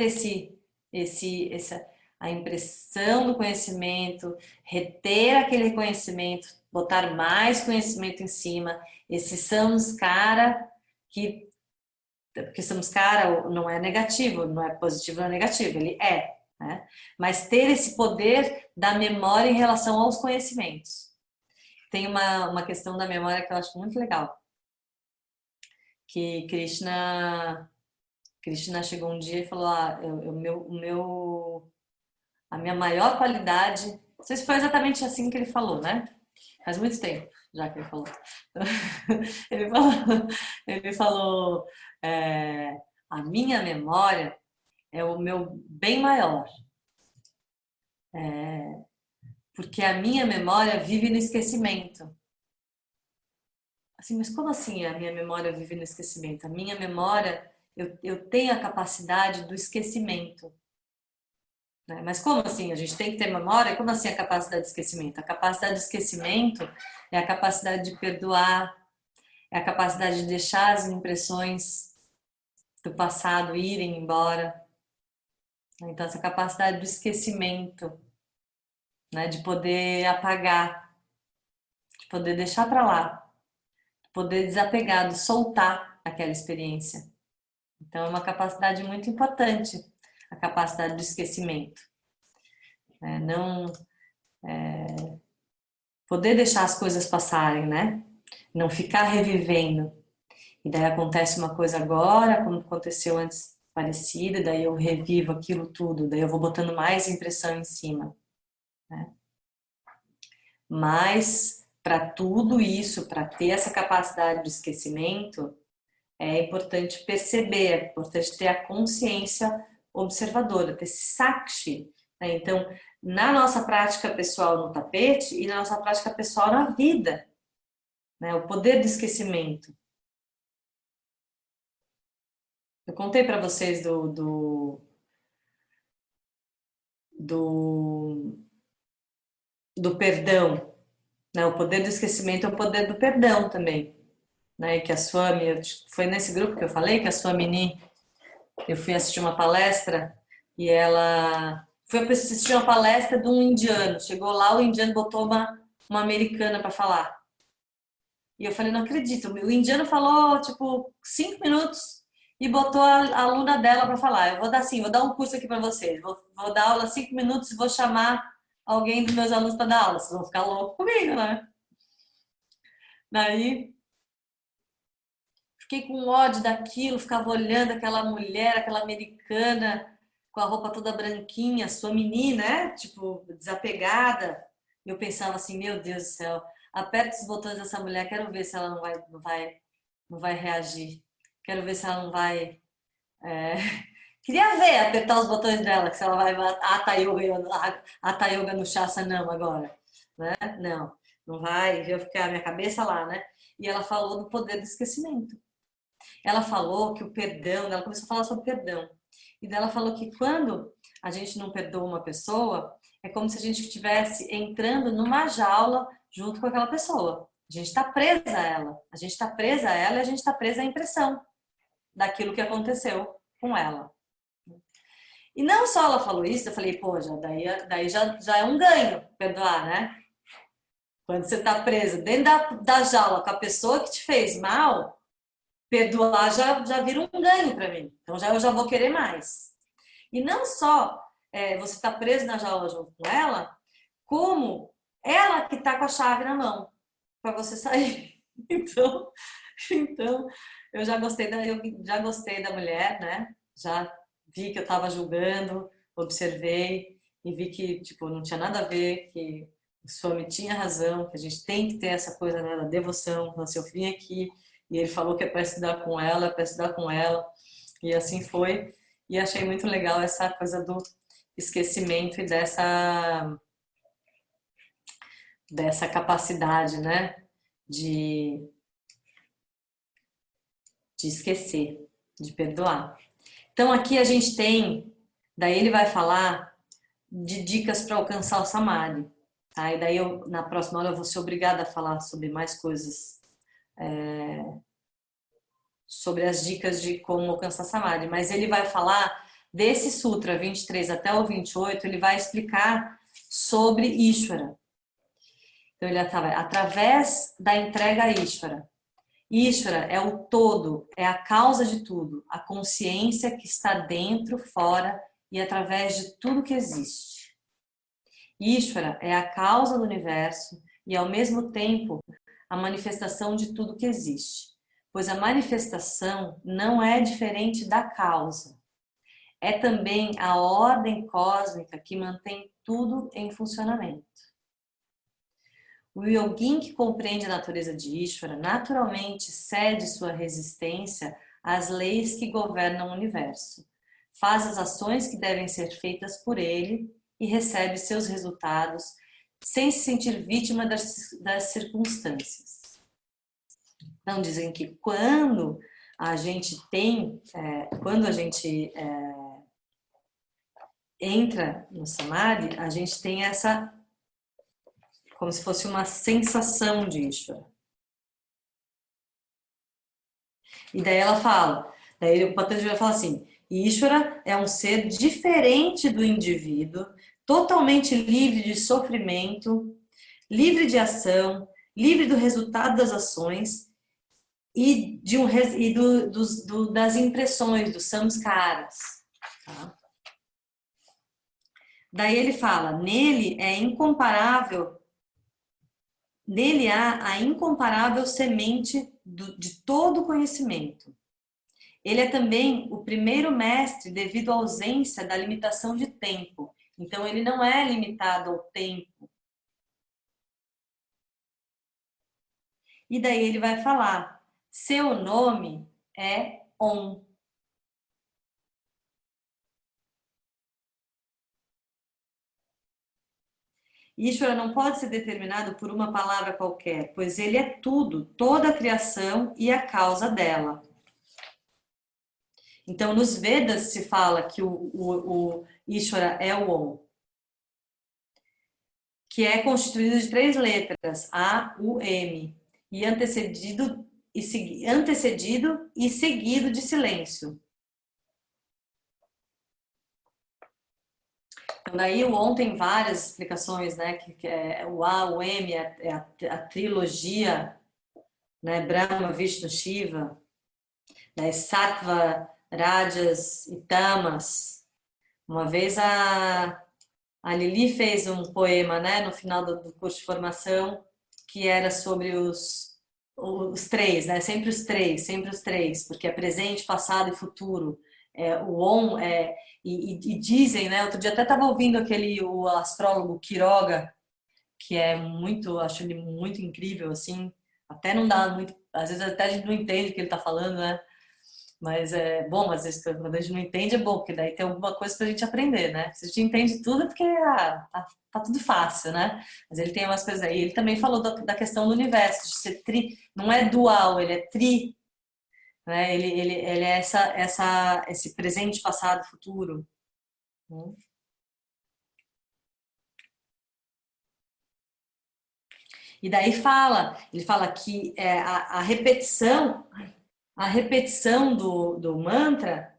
a impressão do conhecimento, reter aquele conhecimento, botar mais conhecimento em cima, esse samskara que porque samskara não é negativo, não é positivo, não é negativo, ele é, né? Mas ter esse poder da memória em relação aos conhecimentos. Tem uma questão da memória que eu acho muito legal, que Krishna chegou um dia e falou, a minha maior qualidade, não sei se foi exatamente assim que ele falou, né? Faz muito tempo já que ele falou. Ele falou, ele falou a minha memória é o meu bem maior. Porque a minha memória vive no esquecimento. Assim, mas como assim a minha memória vive no esquecimento? A minha memória, eu tenho a capacidade do esquecimento. Né? Mas como assim? A gente tem que ter memória? Como assim a capacidade de esquecimento? A capacidade de esquecimento é a capacidade de perdoar, é a capacidade de deixar as impressões do passado irem embora. Então, essa capacidade do esquecimento, né? De poder apagar, de poder deixar para lá, de poder desapegar, de soltar aquela experiência. Então, é uma capacidade muito importante, a capacidade do esquecimento. Não poder deixar as coisas passarem, né? Não ficar revivendo. E daí acontece uma coisa agora, como aconteceu antes parecida, daí eu revivo aquilo tudo, daí eu vou botando mais impressão em cima, né? Mas para tudo isso, para ter essa capacidade de esquecimento, é importante perceber, é importante ter a consciência observadora, ter esse sakshi, né? Então, na nossa prática pessoal no tapete e na nossa prática pessoal na vida, né? O poder do esquecimento. Eu contei para vocês do, do perdão, né? O poder do esquecimento é o poder do perdão também, né? Que a Swami, foi nesse grupo que eu falei que a Swamini, eu fui assistir uma palestra e ela foi assistir uma palestra de um indiano. Chegou lá, o indiano botou uma americana para falar. E eu falei, não acredito. O indiano falou, tipo, 5 minutos e botou a aluna dela para falar. Eu vou dar assim, vou dar um curso aqui para vocês. Vou dar aula 5 minutos e vou chamar alguém dos meus alunos para dar aula. Vocês vão ficar loucos comigo, né? Daí fiquei com ódio daquilo, ficava olhando aquela mulher, aquela americana com a roupa toda branquinha, sua menina, né? Tipo, desapegada. Eu pensava assim, meu Deus do céu, aperta os botões dessa mulher, quero ver se ela não vai reagir. Quero ver se ela não vai. Queria ver apertar os botões dela, que se ela vai Hatha Yoga no Shasana agora, né? Não, não vai, eu ficar a minha cabeça lá, né? E ela falou do poder do esquecimento. Ela falou que o perdão, ela começou a falar sobre perdão. E dela falou que quando a gente não perdoa uma pessoa, é como se a gente estivesse entrando numa jaula junto com aquela pessoa. A gente está presa a ela. A gente está presa a ela e a gente está presa à impressão daquilo que aconteceu com ela. E não só ela falou isso, eu falei, pô, daí já é um ganho perdoar, né? Quando você está preso dentro da jaula com a pessoa que te fez mal, perdoar já vira um ganho para mim. Então eu já vou querer mais. E não só você está preso na jaula junto com ela, como ela que está com a chave na mão para você sair. Então eu já gostei da mulher, né? Já vi que eu estava julgando, observei e vi que tipo não tinha nada a ver, que o Swami tinha razão, que a gente tem que ter essa coisa, né, da devoção. Então, se eu vim aqui e ele falou que é para estudar com ela, é para estudar com ela, e assim foi. E achei muito legal essa coisa do esquecimento e dessa capacidade, né, de, de esquecer, de perdoar. Então aqui a gente tem, daí ele vai falar de dicas para alcançar o Samadhi. Tá? E daí na próxima aula eu vou ser obrigada a falar sobre mais coisas, sobre as dicas de como alcançar Samadhi. Mas ele vai falar desse Sutra 23 até o 28, ele vai explicar sobre Ishvara. Então ele vai, através da entrega a Ishvara. Ishvara é o todo, é a causa de tudo, a consciência que está dentro, fora e através de tudo que existe. Ishvara é a causa do universo e, ao mesmo tempo, a manifestação de tudo que existe, pois a manifestação não é diferente da causa. É também a ordem cósmica que mantém tudo em funcionamento. O yogin que compreende a natureza de Ishvara naturalmente cede sua resistência às leis que governam o universo, faz as ações que devem ser feitas por ele e recebe seus resultados sem se sentir vítima das circunstâncias. Então dizem que quando a gente entra no Samadhi, a gente tem essa, como se fosse uma sensação de Ishvara. E daí ela fala, daí o Patanjali vai falar assim, Ishvara é um ser diferente do indivíduo, totalmente livre de sofrimento, livre de ação, livre do resultado das ações e, das impressões, dos samskaras. Tá? Daí ele fala, nele há a incomparável semente de todo conhecimento. Ele é também o primeiro mestre devido à ausência da limitação de tempo. Então, ele não é limitado ao tempo. E daí ele vai falar, seu nome é Om. Ishvara não pode ser determinado por uma palavra qualquer, pois ele é tudo, toda a criação e a causa dela. Então, nos Vedas se fala que o Ishvara é o Om, que é constituído de 3 letras, A, U, M, e antecedido e seguido de silêncio. Então, daí o Om tem várias explicações, né? Que é o A, o M, é a trilogia, né? Brahma, Vishnu, Shiva, né? Sattva, Rajas e Tamas. Uma vez a Lili fez um poema, né? No final do curso de formação, que era sobre os 3, né? Sempre os três, porque é presente, passado e futuro. O Om e dizem, né? Outro dia até estava ouvindo o astrólogo Quiroga, que é muito, acho ele muito incrível, assim. Até não dá muito, às vezes até a gente não entende o que ele está falando, né? Mas é bom, às vezes, quando a gente não entende, é bom, porque daí tem alguma coisa pra gente aprender, né? Se a gente entende tudo, é porque tá tudo fácil, né? Mas ele tem umas coisas aí. Ele também falou da questão do universo, de ser tri, não é dual, ele é tri, né? Ele é esse presente, passado, futuro. Né? E daí ele fala que a repetição do mantra,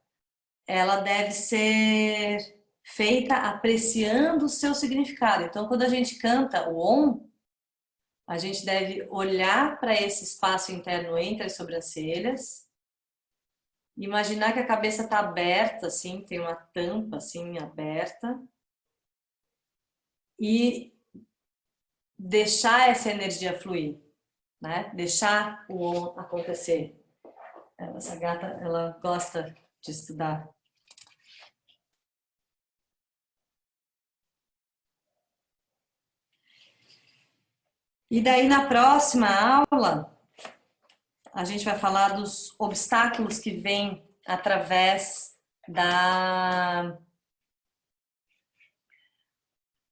ela deve ser feita apreciando o seu significado. Então, quando a gente canta o Om, a gente deve olhar para esse espaço interno entre as sobrancelhas, imaginar que a cabeça está aberta, assim, tem uma tampa assim aberta, e deixar essa energia fluir, né? Deixar o Om acontecer. Essa gata, ela gosta de estudar. E daí na próxima aula a gente vai falar dos obstáculos que vêm através da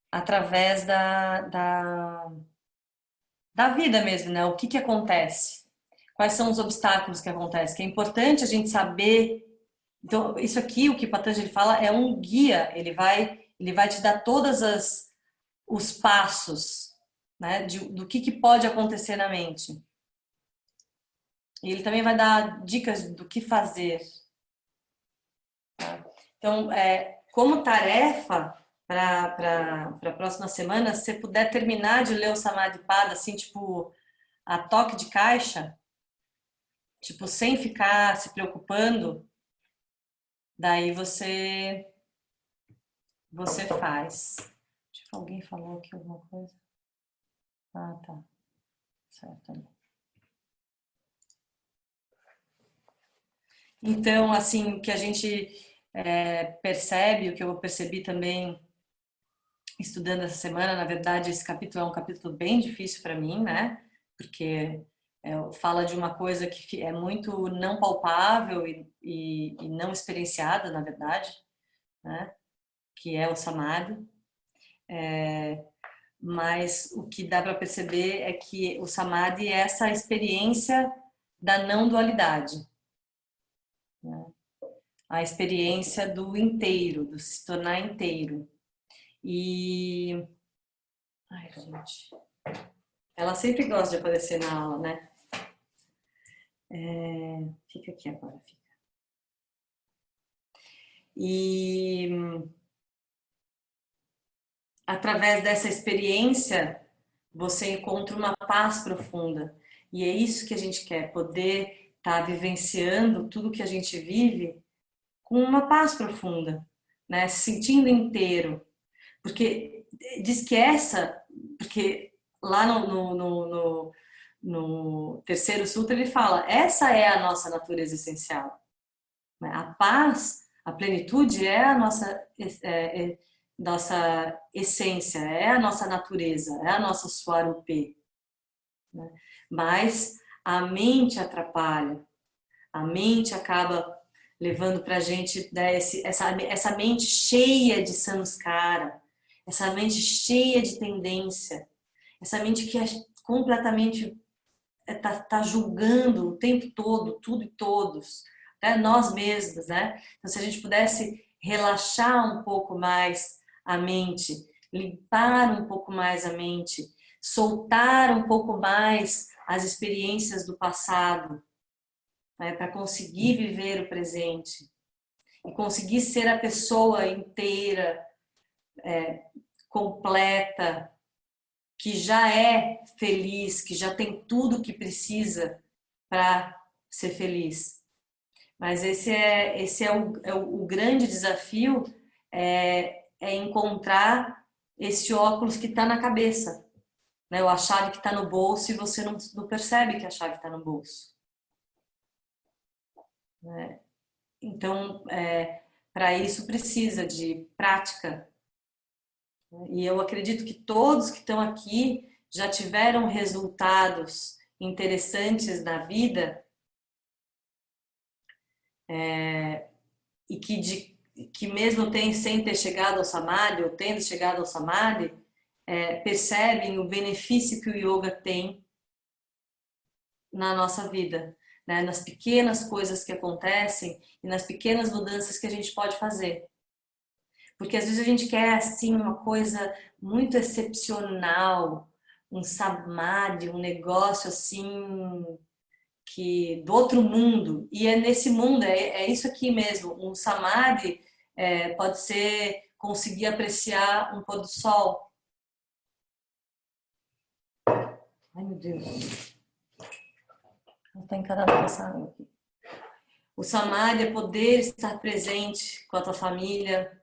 através da vida mesmo, né? O que que acontece? Quais são os obstáculos que acontecem? Que é importante a gente saber. Então, isso aqui, o que Patanjali fala, é um guia. Ele vai te dar todas os passos, né? Do que pode acontecer na mente. E ele também vai dar dicas do que fazer. Então, como tarefa para a próxima semana, se você puder terminar de ler o Samadhipada, assim, tipo, a toque de caixa, tipo, sem ficar se preocupando, daí você faz. Tipo, alguém falou aqui alguma coisa? Ah, tá. Certo. Então, assim, o que a gente percebe, o que eu percebi também estudando essa semana, na verdade, esse capítulo é um capítulo bem difícil para mim, né? Porque fala de uma coisa que é muito não palpável e não experienciada, na verdade, né? Que é o samadhi. Mas o que dá para perceber é que o samadhi é essa experiência da não dualidade, né? A experiência do inteiro, do se tornar inteiro. E ai, gente, ela sempre gosta de aparecer na aula, né? Fica aqui agora, fica. E através dessa experiência, você encontra uma paz profunda. E é isso que a gente quer, poder estar vivenciando tudo que a gente vive com uma paz profunda, né? Se sentindo inteiro. Porque diz que porque lá no terceiro sutra ele fala, essa é a nossa natureza essencial. Né? A paz, a plenitude é a nossa essência, é a nossa natureza, é a nossa Swarupe. Né? Mas a mente atrapalha, a mente acaba levando para a gente, né, essa mente cheia de samskara, essa mente cheia de tendência, essa mente que é completamente tá julgando o tempo todo, tudo e todos, né? Nós mesmos, né? Então, se a gente pudesse relaxar um pouco mais a mente, limpar um pouco mais a mente, soltar um pouco mais as experiências do passado, né? Para conseguir viver o presente e conseguir ser a pessoa inteira, completa, que já é feliz, que já tem tudo o que precisa para ser feliz. Mas esse o grande desafio, é encontrar esse óculos que está na cabeça, né? Ou a chave que está no bolso e você não percebe que a chave está no bolso. Né? Então, para isso precisa de prática. E eu acredito que todos que estão aqui já tiveram resultados interessantes na vida e que mesmo sem ter chegado ao Samadhi, ou tendo chegado ao Samadhi, percebem o benefício que o yoga tem na nossa vida, né? Nas pequenas coisas que acontecem e nas pequenas mudanças que a gente pode fazer. Porque às vezes a gente quer assim uma coisa muito excepcional, um samadhi, um negócio assim que do outro mundo. E é nesse mundo, é isso aqui mesmo. Um samadhi pode ser conseguir apreciar um pôr do sol. Ai, meu Deus. Não está encarando essa água aqui. O samadhi é poder estar presente com a tua família,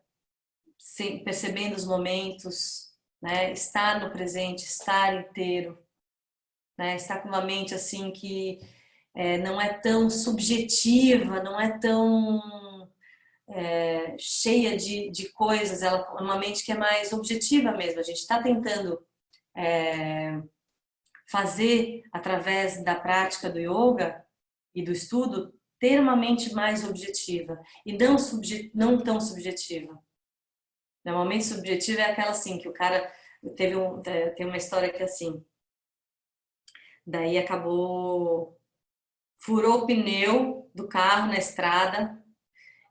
percebendo os momentos, né? Estar no presente, estar inteiro, né? Estar com uma mente assim que não é tão subjetiva, não é tão cheia de coisas, ela é uma mente que é mais objetiva mesmo. A gente está tentando fazer, através da prática do yoga e do estudo, ter uma mente mais objetiva e não tão subjetiva. Normalmente subjetiva é aquela assim, que o cara tem uma história que é assim, daí furou o pneu do carro na estrada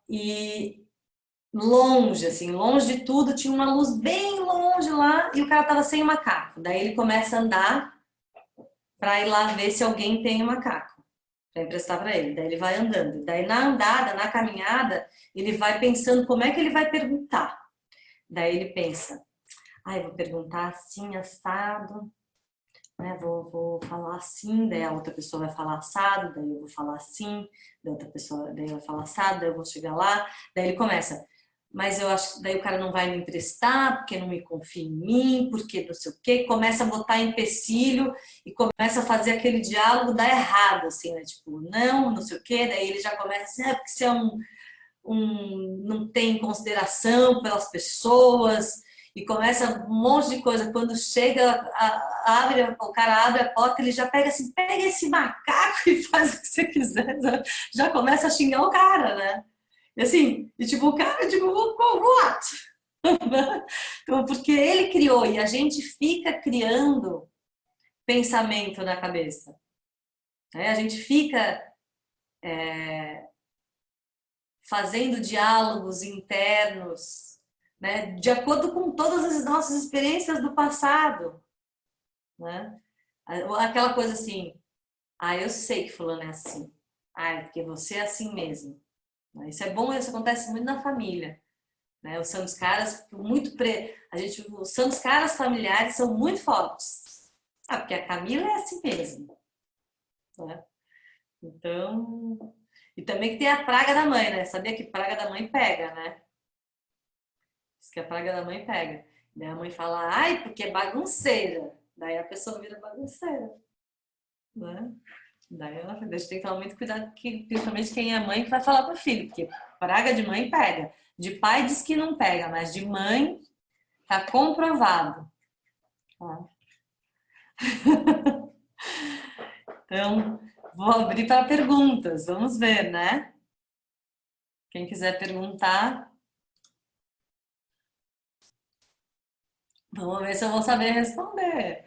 e longe, assim, longe de tudo, tinha uma luz bem longe lá e o cara tava sem macaco. Daí ele começa a andar para ir lá ver se alguém tem um macaco, para emprestar para ele. Daí ele vai andando. Daí na andada, na caminhada, ele vai pensando como é que ele vai perguntar. Daí ele pensa, vou perguntar assim, assado, né? Vou falar assim, daí a outra pessoa vai falar assado, daí eu vou falar assim, daí outra pessoa daí vai falar assado, daí eu vou chegar lá, daí ele começa, mas eu acho que daí o cara não vai me emprestar, porque não me confia em mim, porque não sei o quê, começa a botar empecilho e começa a fazer aquele diálogo dar errado, assim, né? Tipo, não sei o quê, daí ele já começa assim, porque você não tem consideração pelas pessoas, e começa um monte de coisa. Quando chega, o cara abre a porta, ele já pega assim, pega esse macaco e faz o que você quiser. Já começa a xingar o cara, né? E assim, e tipo, o cara, tipo, what? Então, porque ele criou e a gente fica criando pensamento na cabeça. Né? A gente fica fazendo diálogos internos, né, de acordo com todas as nossas experiências do passado, né? Aquela coisa assim, eu sei que fulano é assim, é porque você é assim mesmo. Isso é bom, isso acontece muito na família, né? Os samskaras os samskaras familiares são muito fortes. Porque a Camila é assim mesmo, né? Então, e também que tem a praga da mãe, né? Sabia que praga da mãe pega, né? Diz que a praga da mãe pega. Daí a mãe fala, porque é bagunceira. Daí a pessoa vira bagunceira, né? Daí a gente tem que tomar muito cuidado, principalmente quem é mãe que vai falar pro filho, porque praga de mãe pega. De pai diz que não pega, mas de mãe tá comprovado. Tá? Então, vou abrir para perguntas. Vamos ver, né? Quem quiser perguntar, vamos ver se eu vou saber responder.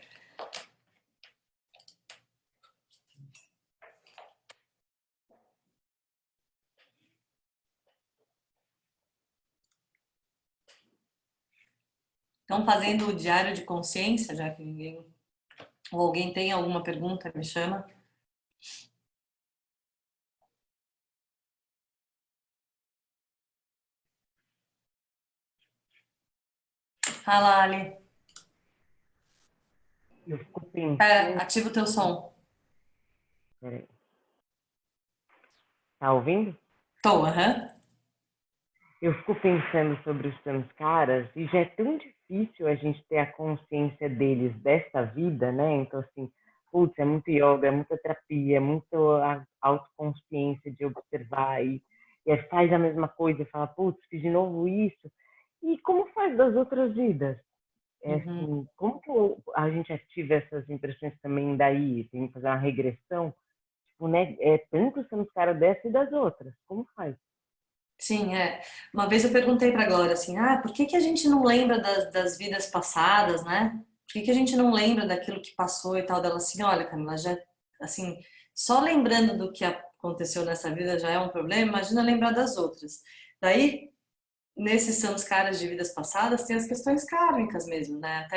Estão fazendo o diário de consciência, já que ninguém... Ou alguém tem alguma pergunta, me chama. Fala, Ali. Eu fico pensando. Pera, ativa o teu som. Peraí. Tá ouvindo? Tô, aham. Eu fico pensando sobre os samskaras e já é tão difícil a gente ter a consciência deles desta vida, né? Então, assim, putz, é muito yoga, é muita terapia, é muito autoconsciência de observar e aí faz a mesma coisa e fala, putz, fiz de novo isso. E como faz das outras vidas? Uhum. Assim, como que a gente ativa essas impressões também daí? Tem que fazer uma regressão? tipo, né, tanto Samskara dessa e das outras. Como faz? Sim, é. Uma vez eu perguntei para a Glória assim, por que que a gente não lembra das vidas passadas, né? Por que que a gente não lembra daquilo que passou e tal? Dela assim, olha, Camila, já, assim, só lembrando do que aconteceu nessa vida já é um problema, imagina lembrar das outras. Daí, nesses samskaras de vidas passadas, tem as questões kármicas mesmo, né?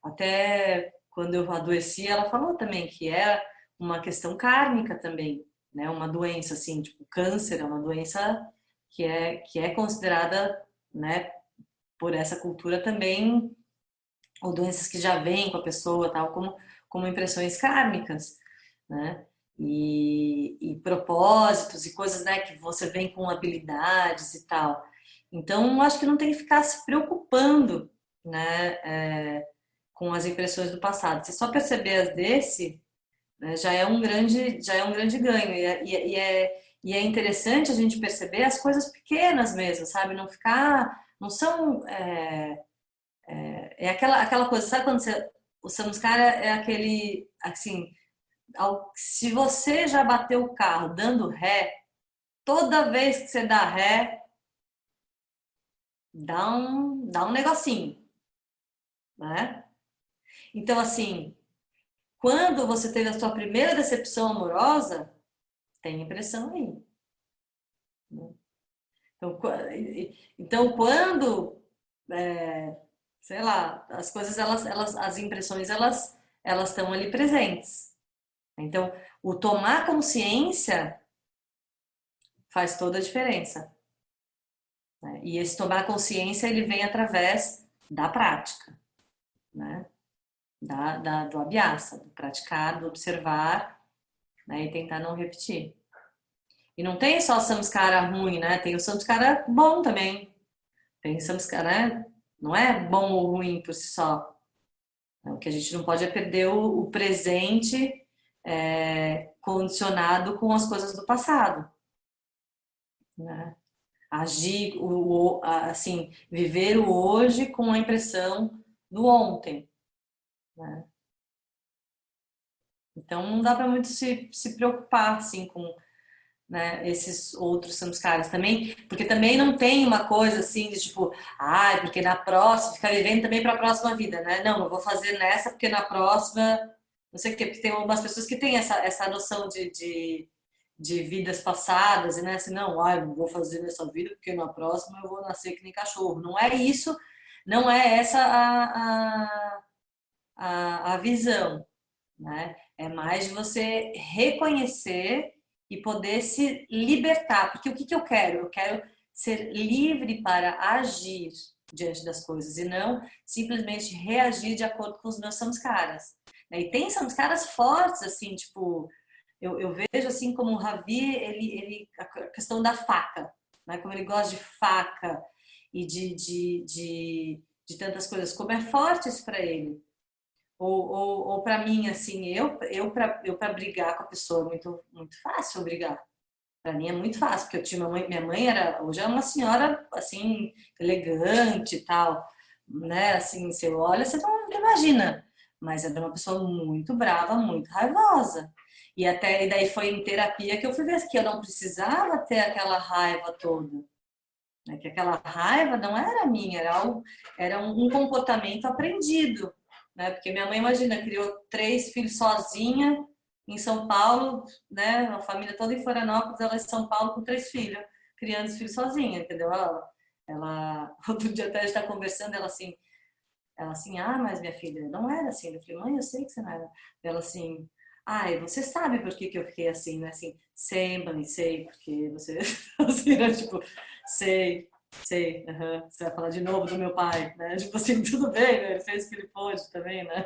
Até quando eu adoeci, ela falou também que é uma questão kármica também, né? Uma doença, assim, tipo, câncer é uma doença que é considerada, né, por essa cultura também, ou doenças que já vêm com a pessoa, tal, como impressões kármicas, né? E propósitos e coisas, né, que você vem com habilidades e tal. Então, acho que não tem que ficar se preocupando, né, com as impressões do passado. Se só perceber as desse, né, já é um grande ganho. E é interessante a gente perceber as coisas pequenas mesmo, sabe? Não ficar, não são, aquela coisa, sabe quando o Samskara é aquele, assim, se você já bateu o carro dando ré, toda vez que você dá ré, dá um negocinho, né? Então, assim, quando você teve a sua primeira decepção amorosa, tem impressão aí, né? Então, quando, sei lá, as coisas, as impressões, elas estão ali presentes. Então, o tomar consciência faz toda a diferença, né? E esse tomar consciência, ele vem através da prática, né? Do abhyasa, do praticar, do observar, né? E tentar não repetir. E não tem só samskara ruim, né? Tem o samskara bom também. Tem samskara, né? Não é bom ou ruim por si só. O que a gente não pode é perder o presente condicionado com as coisas do passado, né? Agir, assim, viver o hoje com a impressão do ontem, né? Então não dá para muito se preocupar assim com, né, esses outros samskaras também, porque também não tem uma coisa assim de tipo, porque na próxima, ficar vivendo também para a próxima vida, né? Não, eu vou fazer nessa porque na próxima, não sei o quê, porque tem algumas pessoas que têm essa noção de vidas passadas, e né, assim, não, não vou fazer nessa vida porque na próxima eu vou nascer que nem cachorro. Não é isso, não é essa a visão, né? É mais de você reconhecer e poder se libertar. Porque o que eu quero? Eu quero ser livre para agir diante das coisas e não simplesmente reagir de acordo com os meus samskaras. E tem samskaras fortes, assim, tipo, eu vejo assim como o Ravi, a questão da faca, né? Como ele gosta de faca e de tantas coisas, como é forte isso para ele. Ou para mim, assim, eu para brigar com a pessoa é muito, muito fácil brigar. Para mim é muito fácil, porque eu tinha minha mãe hoje é uma senhora, assim, elegante e tal, né? Assim, você olha, você não imagina. Mas ela é uma pessoa muito brava, muito raivosa. E daí foi em terapia que eu fui ver que eu não precisava ter aquela raiva toda, né? Que aquela raiva não era minha, era um comportamento aprendido, né? Porque minha mãe, imagina, criou 3 filhos sozinha em São Paulo, né? A família toda em Florianópolis, ela é em São Paulo com 3 filhos, criando os filhos sozinha, entendeu? Outro dia até a gente tá conversando, ela assim, mas minha filha, não era assim. Eu falei, mãe, eu sei que você não era. Ela assim, e você sabe por que que eu fiquei assim, né? Assim, sei, mãe, sei, porque você, assim, né? Tipo, sei, aham. Você vai falar de novo do meu pai, né? Tipo assim, tudo bem, né? Ele fez o que ele pôde também, né?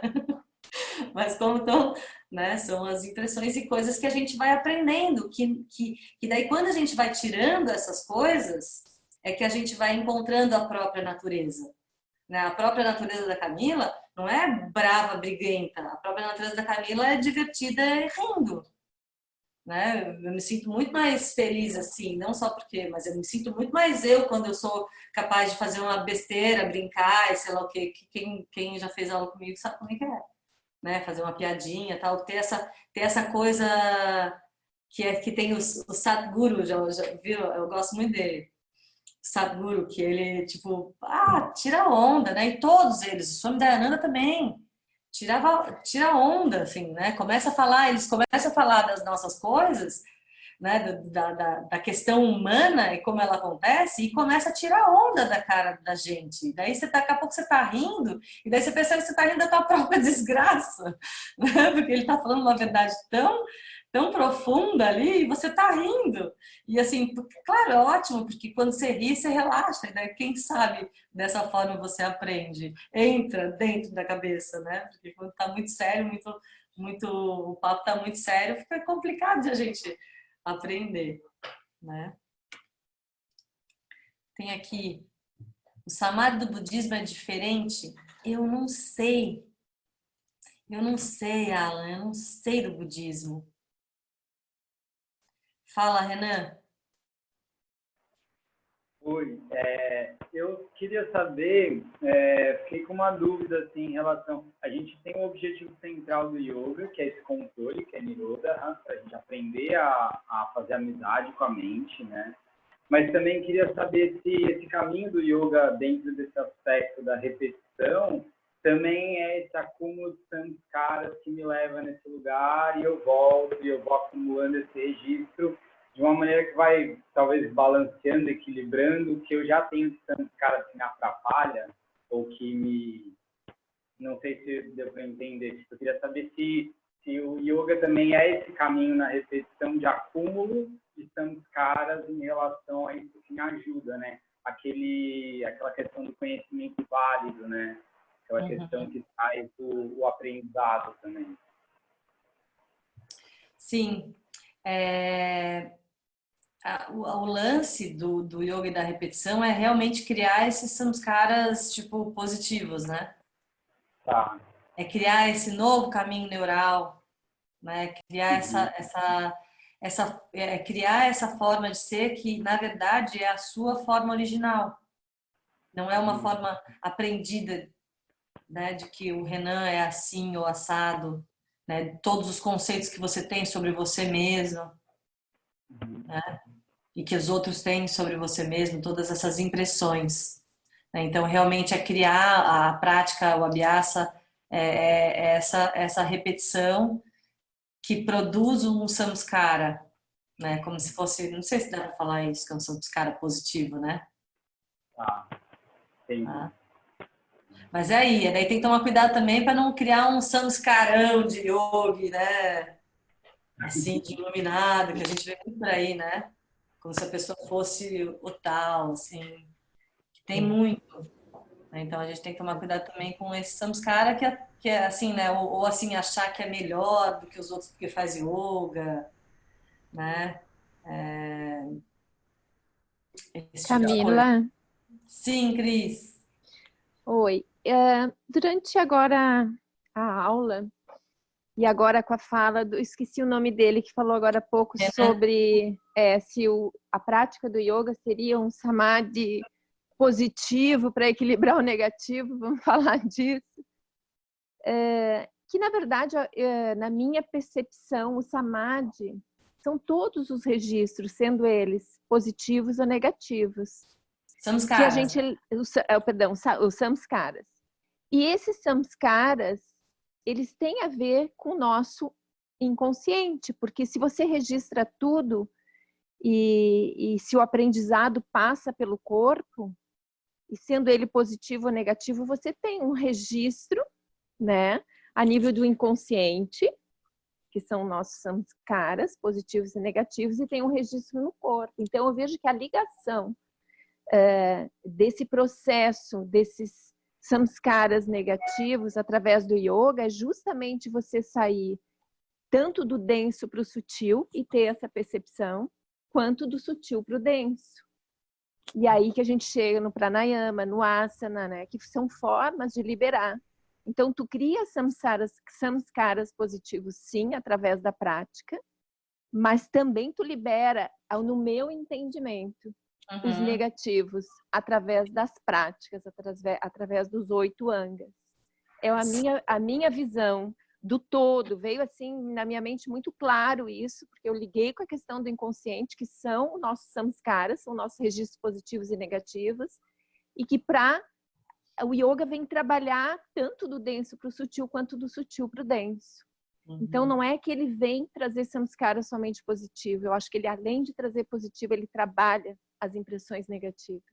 Mas como então, né? São as impressões e coisas que a gente vai aprendendo, que daí quando a gente vai tirando essas coisas, é que a gente vai encontrando a própria natureza, né? A própria natureza da Camila não é brava, briguenta. A própria natureza da Camila é divertida e rindo, né? Eu me sinto muito mais feliz assim, não só porque, mas eu me sinto muito mais eu quando eu sou capaz de fazer uma besteira, brincar e sei lá o quê. Quem já fez aula comigo sabe como é que é, né? Fazer uma piadinha, tal, ter essa coisa que tem o Sadhguru, já viu? Eu gosto muito dele. Sadhguru, que ele, tipo, tira onda, né? E todos eles, o Swami Dayananda também, tira onda, assim, né? Eles começam a falar das nossas coisas, né? Da questão humana e como ela acontece, e começa a tirar onda da cara da gente. Daí daqui a pouco você tá rindo, e daí você percebe que você tá rindo da tua própria desgraça, né? Porque ele tá falando uma verdade tão profunda ali, e você tá rindo. E assim, claro, é ótimo, porque quando você ri, você relaxa, né? Quem sabe dessa forma você aprende, entra dentro da cabeça, né? Porque quando tá muito sério, o papo tá muito sério, fica complicado de a gente aprender, né? Tem aqui, o samadhi do budismo é diferente? Eu não sei. Eu não sei, Alan, eu não sei do budismo. Fala, Renan. Oi, eu queria saber, fiquei com uma dúvida assim, em relação, a gente tem um objetivo central do yoga, que é esse controle, que é Nirodha, para a gente aprender a fazer amizade com a mente, né? Mas também queria saber se esse caminho do yoga, dentro desse aspecto da repetição, também é esse acúmulo de samskaras que me leva nesse lugar e eu volto, e eu vou acumulando esse registro de uma maneira que vai, talvez, balanceando, equilibrando o que eu já tenho de samskaras que me atrapalha, ou que me... Não sei se deu para entender. Tipo, eu queria saber se o yoga também é esse caminho na repetição de acúmulo de samskaras em relação a isso que me ajuda, né? Aquela questão do conhecimento válido, né? Aquela questão que traz o aprendizado também. Sim. O lance do yoga e da repetição é realmente criar esses samskaras, tipo, positivos, né? Tá. É criar esse novo caminho neural, né? Criar criar essa forma de ser que, na verdade, é a sua forma original. Não é uma forma aprendida, né? De que o Renan é assim ou assado, né? Todos os conceitos que você tem sobre você mesmo, né? E que os outros têm sobre você mesmo, todas essas impressões, né? Então, realmente é criar a prática, o abhyasa, é essa repetição que produz um samskara, né? Como se fosse, não sei se dá para falar isso, que é um samskara positivo, né? Tá. Entendi. Tá? Mas daí tem que tomar cuidado também para não criar um samskarão de yogi, né? Assim, de iluminado, que a gente vê muito por aí, né? Como se a pessoa fosse o tal, assim. Tem muito, né? Então a gente tem que tomar cuidado também com esse samskara que é assim, né? Ou assim, achar que é melhor do que os outros porque faz yoga, né? Esse tipo de coisa. Camila, Sim, Cris. oi. Durante agora a aula, e agora com a fala esqueci o nome dele, que falou agora há pouco Renan. sobre se a prática do yoga seria um samadhi positivo para equilibrar o negativo, vamos falar disso. Que, na verdade, na minha percepção, o samadhi são todos os registros, sendo eles positivos ou negativos. Que a Samskaras. gente, perdão, os samskaras. E esses samskaras, eles têm a ver com o nosso inconsciente, porque se você registra tudo e se o aprendizado passa pelo corpo, e sendo ele positivo ou negativo, você tem um registro, né, a nível do inconsciente, que são nossos samskaras, positivos e negativos, e tem um registro no corpo. Então, eu vejo que a ligação desse processo, desses samskaras negativos através do yoga é justamente você sair tanto do denso para o sutil e ter essa percepção, quanto do sutil para o denso. E aí que a gente chega no pranayama, no asana, né, que são formas de liberar. Então, tu cria samskaras positivos, sim, através da prática, mas também tu libera, no meu entendimento, os negativos através das práticas, através dos 8 angas. É a minha visão do todo. Veio assim na minha mente muito claro isso, porque eu liguei com a questão do inconsciente, que são nossos samskaras, são nossos registros positivos e negativos, e que o yoga vem trabalhar tanto do denso para o sutil quanto do sutil para o denso. Então não é que ele vem trazer samskara somente positivo, eu acho que ele, além de trazer positivo, ele trabalha as impressões negativas.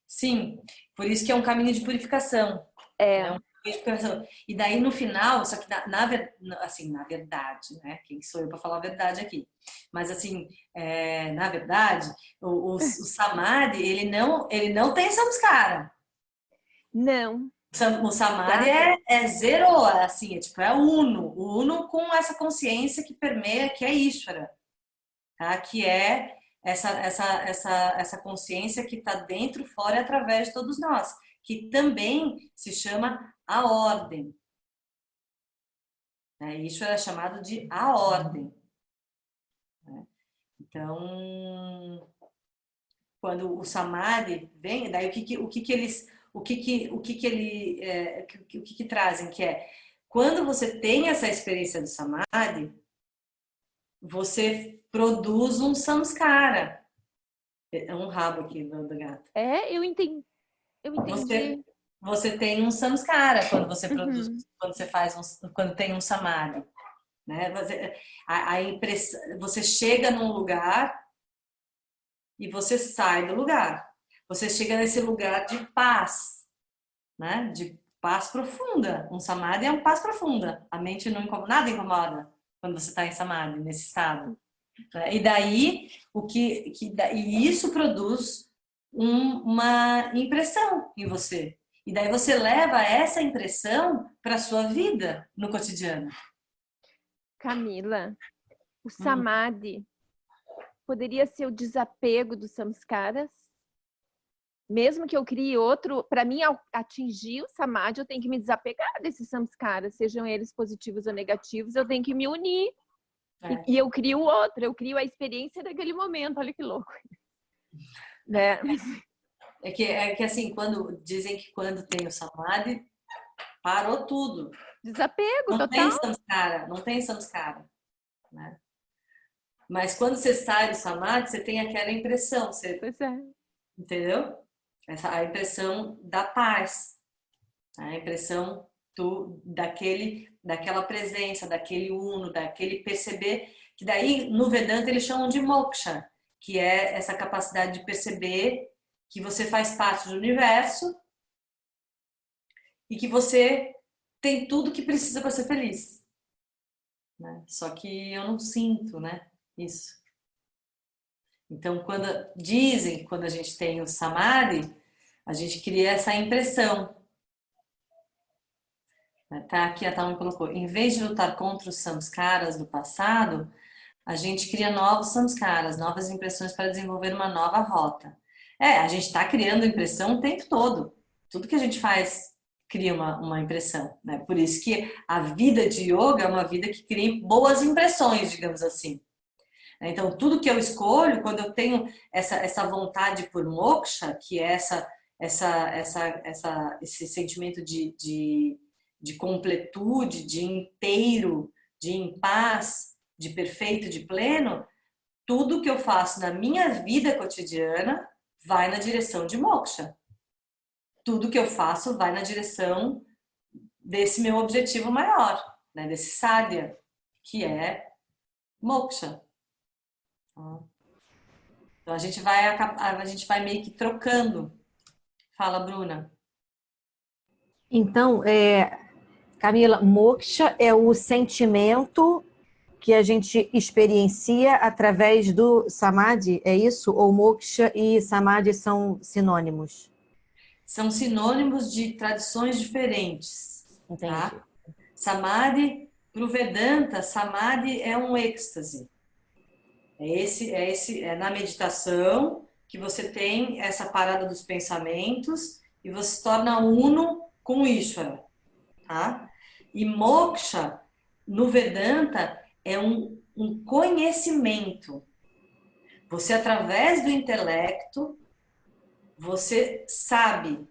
Sim, por isso que é um caminho de purificação. É. Né? Um caminho de purificação. E daí no final, só que assim, na verdade, né? Quem sou eu para falar a verdade aqui? Mas assim, na verdade, o samadhi, ele não tem samskara. Não. O samadhi é zero, assim, tipo, é uno. O uno com essa consciência que permeia, que é Ishvara, tá? Que é essa consciência que está dentro, fora e através de todos nós, que também se chama a ordem. Né? Isso é chamado de a ordem. Né? Então, quando o samadhi vem, daí o que trazem, que é quando você tem essa experiência do samadhi, você produz um samskara. É um rabo aqui do gato. Eu entendi. Você tem um samskara quando você produz, quando você faz quando tem um samadhi, né? Você chega num lugar e você sai do lugar. Você chega nesse lugar de paz, né? De paz profunda. Um samadhi é uma paz profunda. A mente não incomoda, nada incomoda quando você está em samadhi, nesse estado. E daí e isso produz uma impressão em você. E daí você leva essa impressão para sua vida no cotidiano. Camila, o samadhi poderia ser o desapego dos samskaras? Mesmo que eu crie outro, para mim atingir o samadhi, eu tenho que me desapegar desses samskaras, sejam eles positivos ou negativos, eu tenho que me unir. E eu crio outro, eu crio a experiência daquele momento, olha que louco. Né? É que assim, dizem que quando tem o samadhi, parou tudo. Desapego não total. Não tem samskara, né? Mas quando você sai do samadhi, você tem aquela impressão, Pois é. Entendeu? A impressão da paz, a impressão daquela presença, daquele uno, daquele perceber, que daí no Vedanta eles chamam de moksha, que é essa capacidade de perceber que você faz parte do universo e que você tem tudo que precisa para ser feliz. Né? Só que eu não sinto, né, isso. Então, quando a gente tem o samadhi, a gente cria essa impressão. Tá, aqui a Thalma colocou, em vez de lutar contra os samskaras do passado, a gente cria novos samskaras, novas impressões para desenvolver uma nova rota. A gente está criando impressão o tempo todo. Tudo que a gente faz cria uma impressão. Né? Por isso que a vida de yoga é uma vida que cria boas impressões, digamos assim. Então, tudo que eu escolho, quando eu tenho essa vontade por moksha, que é esse sentimento de completude, de inteiro, de em paz, de perfeito, de pleno, tudo que eu faço na minha vida cotidiana vai na direção de moksha. Tudo que eu faço vai na direção desse meu objetivo maior, né? Desse sadhya, que é moksha. Então a gente vai meio que trocando. Fala, Bruna. Então, Camila, moksha é o sentimento que a gente experiencia através do samadhi, é isso? Ou moksha e samadhi são sinônimos? São sinônimos de tradições diferentes. Entendi. Tá? Samadhi, para o Vedanta, samadhi é um êxtase. É na meditação que você tem essa parada dos pensamentos e você se torna uno com o Ishvara. Tá? E moksha, no Vedanta, é um conhecimento. Você, através do intelecto, você sabe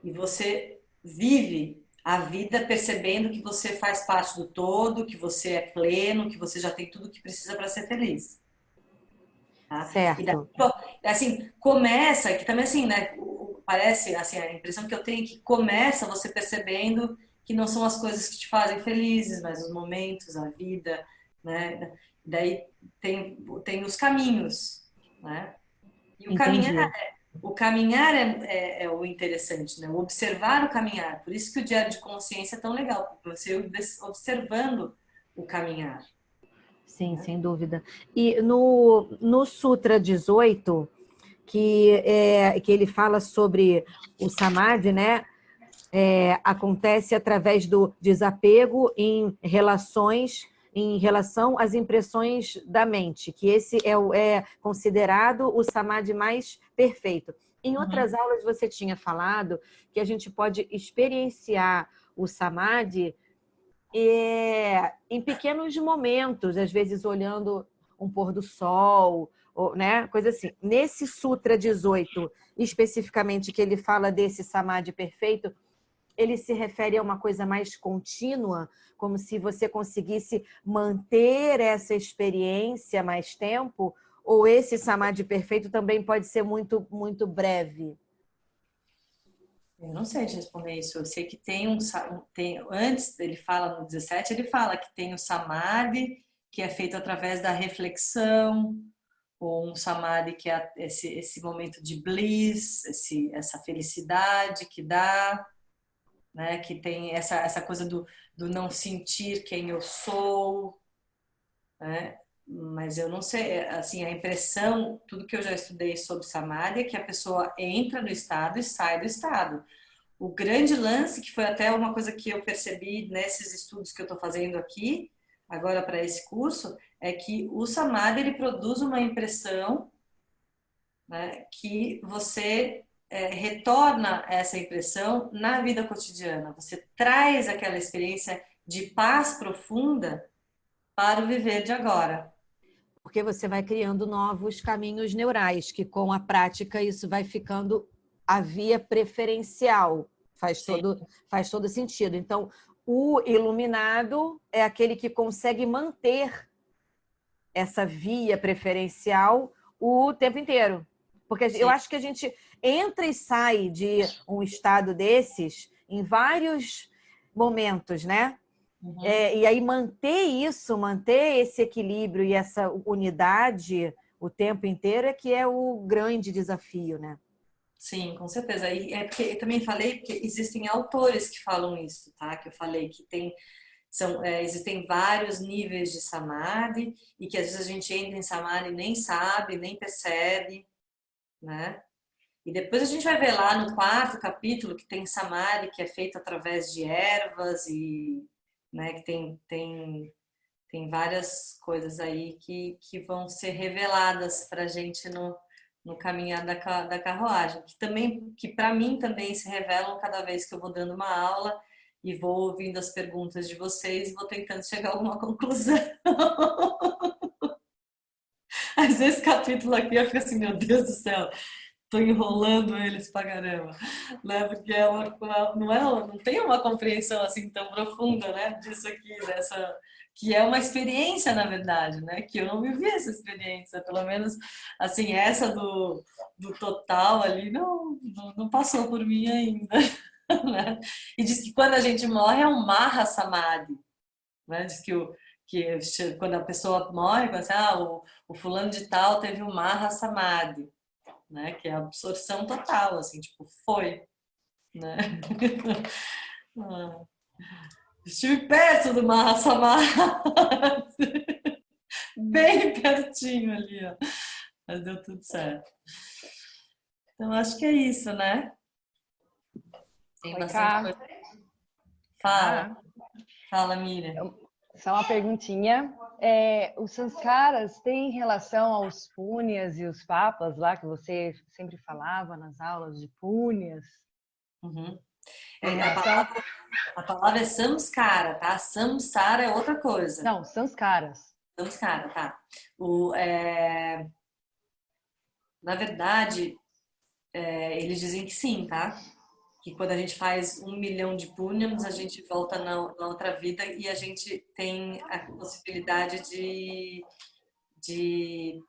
e você vive a vida percebendo que você faz parte do todo, que você é pleno, que você já tem tudo que precisa para ser feliz. Tá? E daí, Certo. assim, começa, que também assim, né, parece, assim, a impressão que eu tenho é que começa você percebendo que não são as coisas que te fazem felizes, mas os momentos, a vida, né? Daí tem os caminhos, né? E Entendi. o caminhar é o interessante, né? O observar o caminhar. Por isso que o diário de consciência é tão legal, porque você observando o caminhar. Sim, Né? sem dúvida. E no Sutra 18, que ele fala sobre o Samadhi, né? Acontece através do desapego em relação às impressões da mente, que esse é considerado o samadhi mais perfeito. Em outras aulas você tinha falado que a gente pode experienciar o samadhi em pequenos momentos, às vezes olhando um pôr do sol, ou, né, coisa assim. Nesse Sutra 18, especificamente, que ele fala desse samadhi perfeito, ele se refere a uma coisa mais contínua, como se você conseguisse manter essa experiência mais tempo, ou esse samadhi perfeito também pode ser muito, muito breve? Eu não sei te responder isso. Eu sei que antes ele fala no 17, ele fala que tem o samadhi, que é feito através da reflexão, ou um samadhi que é esse momento de bliss, essa felicidade que dá, né? Que tem essa coisa do não sentir quem eu sou, né? Mas eu não sei, assim, a impressão, tudo que eu já estudei sobre samadhi é que a pessoa entra no estado e sai do estado. O grande lance, que foi até uma coisa que eu percebi nesses estudos que eu estou fazendo aqui, agora para esse curso, é que o Samadhi ele produz uma impressão, né, que você retorna essa impressão na vida cotidiana. Você traz aquela experiência de paz profunda para o viver de agora. Porque você vai criando novos caminhos neurais, que com a prática isso vai ficando a via preferencial. Sim, Faz todo sentido. Então, o iluminado é aquele que consegue manter essa via preferencial o tempo inteiro. Porque eu sim. acho que a gente entra e sai de um estado desses em vários momentos, né? Uhum. E aí manter esse equilíbrio e essa unidade o tempo inteiro é que é o grande desafio, né? Sim, com certeza. E é porque eu também falei que existem autores que falam isso, tá? Que eu falei que existem vários níveis de samadhi e que às vezes a gente entra em samadhi e nem sabe, nem percebe, né? E depois a gente vai ver lá no quarto capítulo que tem samadhi que é feito através de ervas e, né, que tem várias coisas aí que vão ser reveladas para a gente no caminhar da carruagem, que para mim também se revelam cada vez que eu vou dando uma aula e vou ouvindo as perguntas de vocês e vou tentando chegar a alguma conclusão. Às vezes esse capítulo aqui eu fico assim, meu Deus do céu, tô enrolando eles pra caramba, né? Porque não tem uma compreensão assim tão profunda, né? Disso aqui, dessa que é uma experiência, na verdade, né? Que eu não vivi essa experiência, pelo menos assim, essa do total ali não passou por mim ainda, né? E diz que quando a gente morre é um Maha Samadhi, né? Diz que quando a pessoa morre, assim, o fulano de tal teve um Maha Samadhi, né? Que é a absorção total, assim, tipo, foi, né? Ah, estive perto do Maha Samadhi, bem pertinho ali, ó. Mas deu tudo certo. Então, acho que é isso, né? Tem Oi, bastante Cá. coisa. Fala, Cá. fala, Miriam. Só uma perguntinha. Os sanskaras têm relação aos púnias e os papas lá que você sempre falava nas aulas de púnias? Uhum. Tem A relação? palavra é samskara, tá? Samsara é outra coisa. Não, sanskaras. Samskara, tá? Na verdade, eles dizem que sim, tá? que quando a gente faz 1 milhão de punyams, a gente volta na outra vida e a gente tem a possibilidade de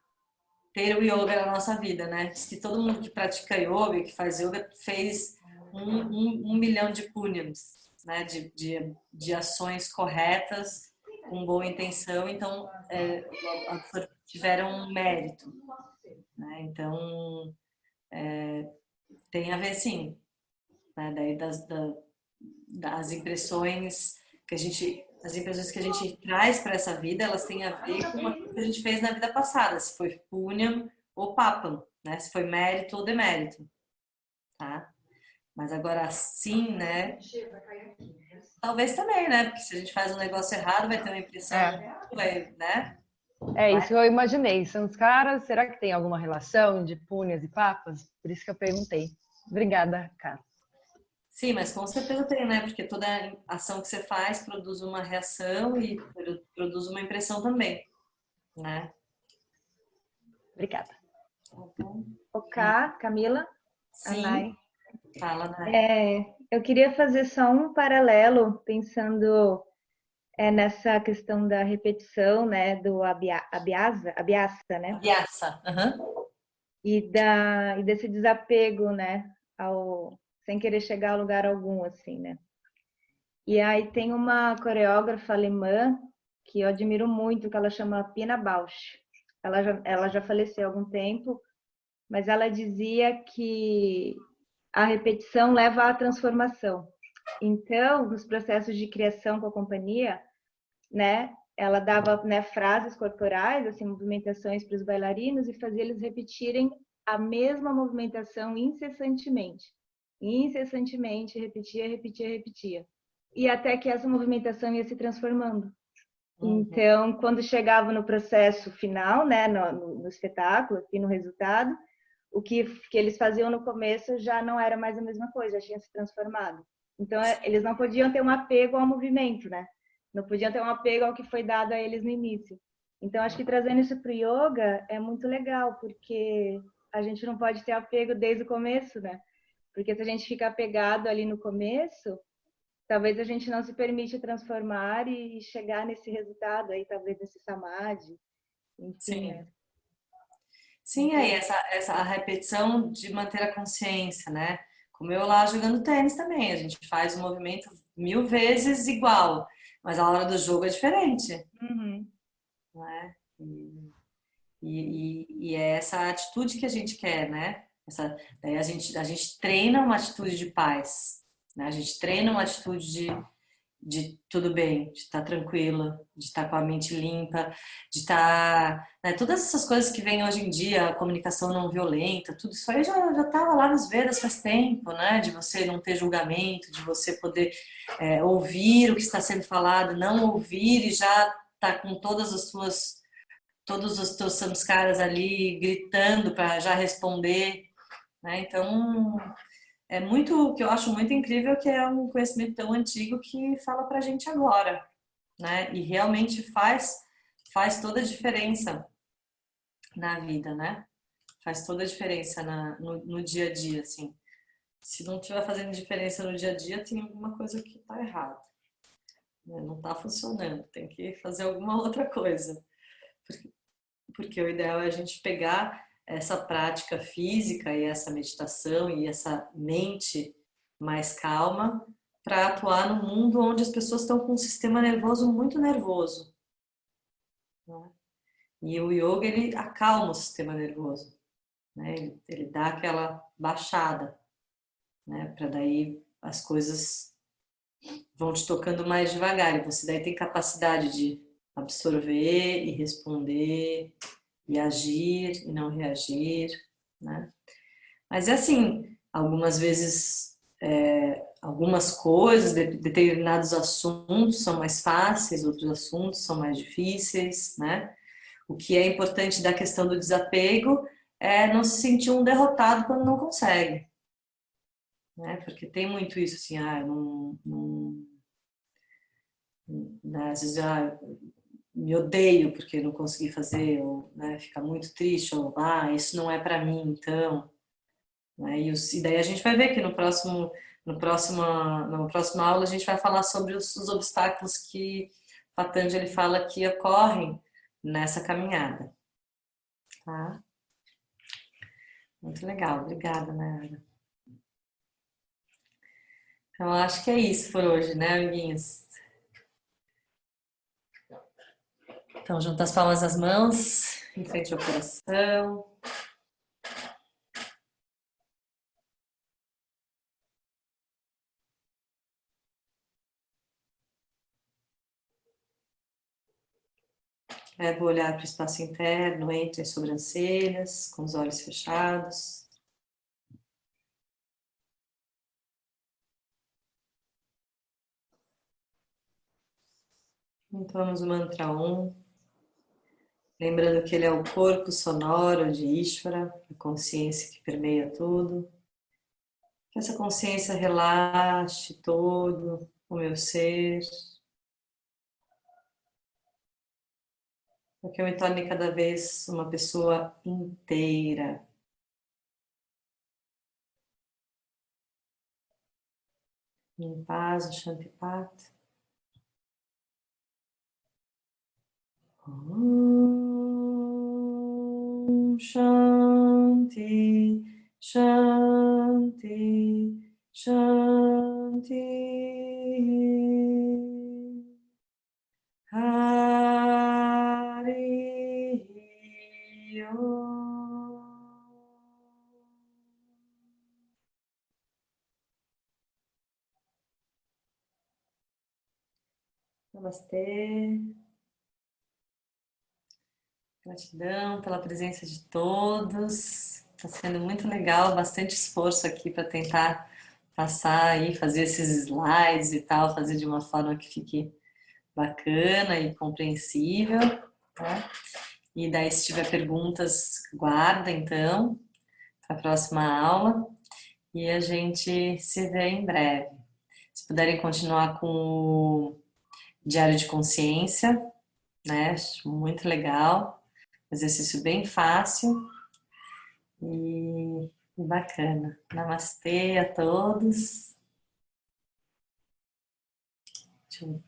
ter o yoga na nossa vida, né? Diz que todo mundo que pratica yoga, que faz yoga, fez 1 milhão de punyams, né? De ações corretas, com boa intenção, então tiveram um mérito, né? Então, tem a ver, sim, né? Daí das impressões que as impressões que a gente traz para essa vida, elas têm a ver com aquilo que a gente fez na vida passada, se foi punyam ou papam, né? Se foi mérito ou demérito, tá? Mas agora sim, né? Talvez também, né? Porque se a gente faz um negócio errado, vai ter uma impressão, né? É isso que eu imaginei. Samskaras, será que tem alguma relação de punyas e papas? Por isso que eu perguntei. Obrigada, Cara. Sim, mas com certeza tem, né? Porque toda ação que você faz produz uma reação e produz uma impressão também, né? Obrigada. Ok, Camila? Sim. Anai. Fala, Nai. Eu queria fazer só um paralelo, pensando nessa questão da repetição, né, do abhyasa, né? Abhyasa. Uhum. E desse desapego, né, sem querer chegar a lugar algum, assim, né? E aí tem uma coreógrafa alemã que eu admiro muito, que ela chama Pina Bausch. Ela já faleceu há algum tempo, mas ela dizia que a repetição leva à transformação. Então, nos processos de criação com a companhia, né, ela dava, né, frases corporais, assim, movimentações para os bailarinos e fazia eles repetirem a mesma movimentação incessantemente. Incessantemente, repetia. E até que essa movimentação ia se transformando. Então, quando chegava no processo final, né, no espetáculo, aqui no resultado, o que eles faziam no começo já não era mais a mesma coisa, já tinha se transformado. Então, eles não podiam ter um apego ao movimento, né? Não podiam ter um apego ao que foi dado a eles no início. Então, acho que trazendo isso para o yoga é muito legal, porque a gente não pode ter apego desde o começo, né? Porque se a gente ficar apegado ali no começo, talvez a gente não se permite transformar e chegar nesse resultado aí, talvez nesse samadhi, enfim, Sim. né? Sim, aí essa a repetição de manter a consciência, né? Como eu lá jogando tênis também, a gente faz o movimento 1000 vezes igual, mas a hora do jogo é diferente, né? E é essa atitude que a gente quer, né? Daí a gente treina uma atitude de paz, né? A gente treina uma atitude de tudo bem, de estar tranquila, de estar com a mente limpa, de estar, né, todas essas coisas que vêm hoje em dia, a comunicação não violenta, tudo isso aí já estava lá nos Vedas faz tempo, né? De você não ter julgamento, de você poder ouvir o que está sendo falado, não ouvir e já tá com todos os teus samskaras ali gritando para já responder, né? Então é muito, o que eu acho muito incrível que é um conhecimento tão antigo que fala pra gente agora, né? E realmente faz toda a diferença na vida, né? Faz toda a diferença no dia a dia, assim. Se não estiver fazendo diferença no dia a dia, tem alguma coisa que tá errada, né? Não tá funcionando, tem que fazer alguma outra coisa. Porque o ideal é a gente pegar essa prática física e essa meditação e essa mente mais calma para atuar no mundo onde as pessoas estão com um sistema nervoso muito nervoso, né? E o yoga, ele acalma o sistema nervoso, né? Ele dá aquela baixada, né? Para daí as coisas vão te tocando mais devagar e você daí tem capacidade de absorver e responder e agir e não reagir, né? Mas é assim, algumas vezes algumas coisas, determinados assuntos são mais fáceis, outros assuntos são mais difíceis, né? O que é importante da questão do desapego é não se sentir um derrotado quando não consegue, né? Porque tem muito isso assim, né? Às vezes me odeio porque não consegui fazer, ou né, fica muito triste, ou isso não é para mim, então, né? E daí a gente vai ver que Na próxima aula a gente vai falar sobre os obstáculos que Patanjali fala que ocorrem nessa caminhada. Tá? Muito legal, obrigada, Nayara. Então, acho que é isso por hoje, né, amiguinhos? Então, junta as palmas das mãos, em frente ao coração. Leva o olhar para o espaço interno, entre as sobrancelhas, com os olhos fechados. Entoamos o mantra Om, lembrando que ele é o corpo sonoro de Ishvara, a consciência que permeia tudo. Que essa consciência relaxe todo o meu ser, para que eu me torne cada vez uma pessoa inteira. Em paz, o Shantipat. Om Shanti, Shanti, Shanti. Hari Om. Namastê. Gratidão pela presença de todos. Está sendo muito legal, bastante esforço aqui para tentar passar e fazer esses slides e tal, fazer de uma forma que fique bacana e compreensível, tá? E daí, se tiver perguntas, guarda então para a próxima aula e a gente se vê em breve. Se puderem continuar com o Diário de Consciência, né? Acho muito legal. Exercício bem fácil e bacana. Namastê a todos. Deixa eu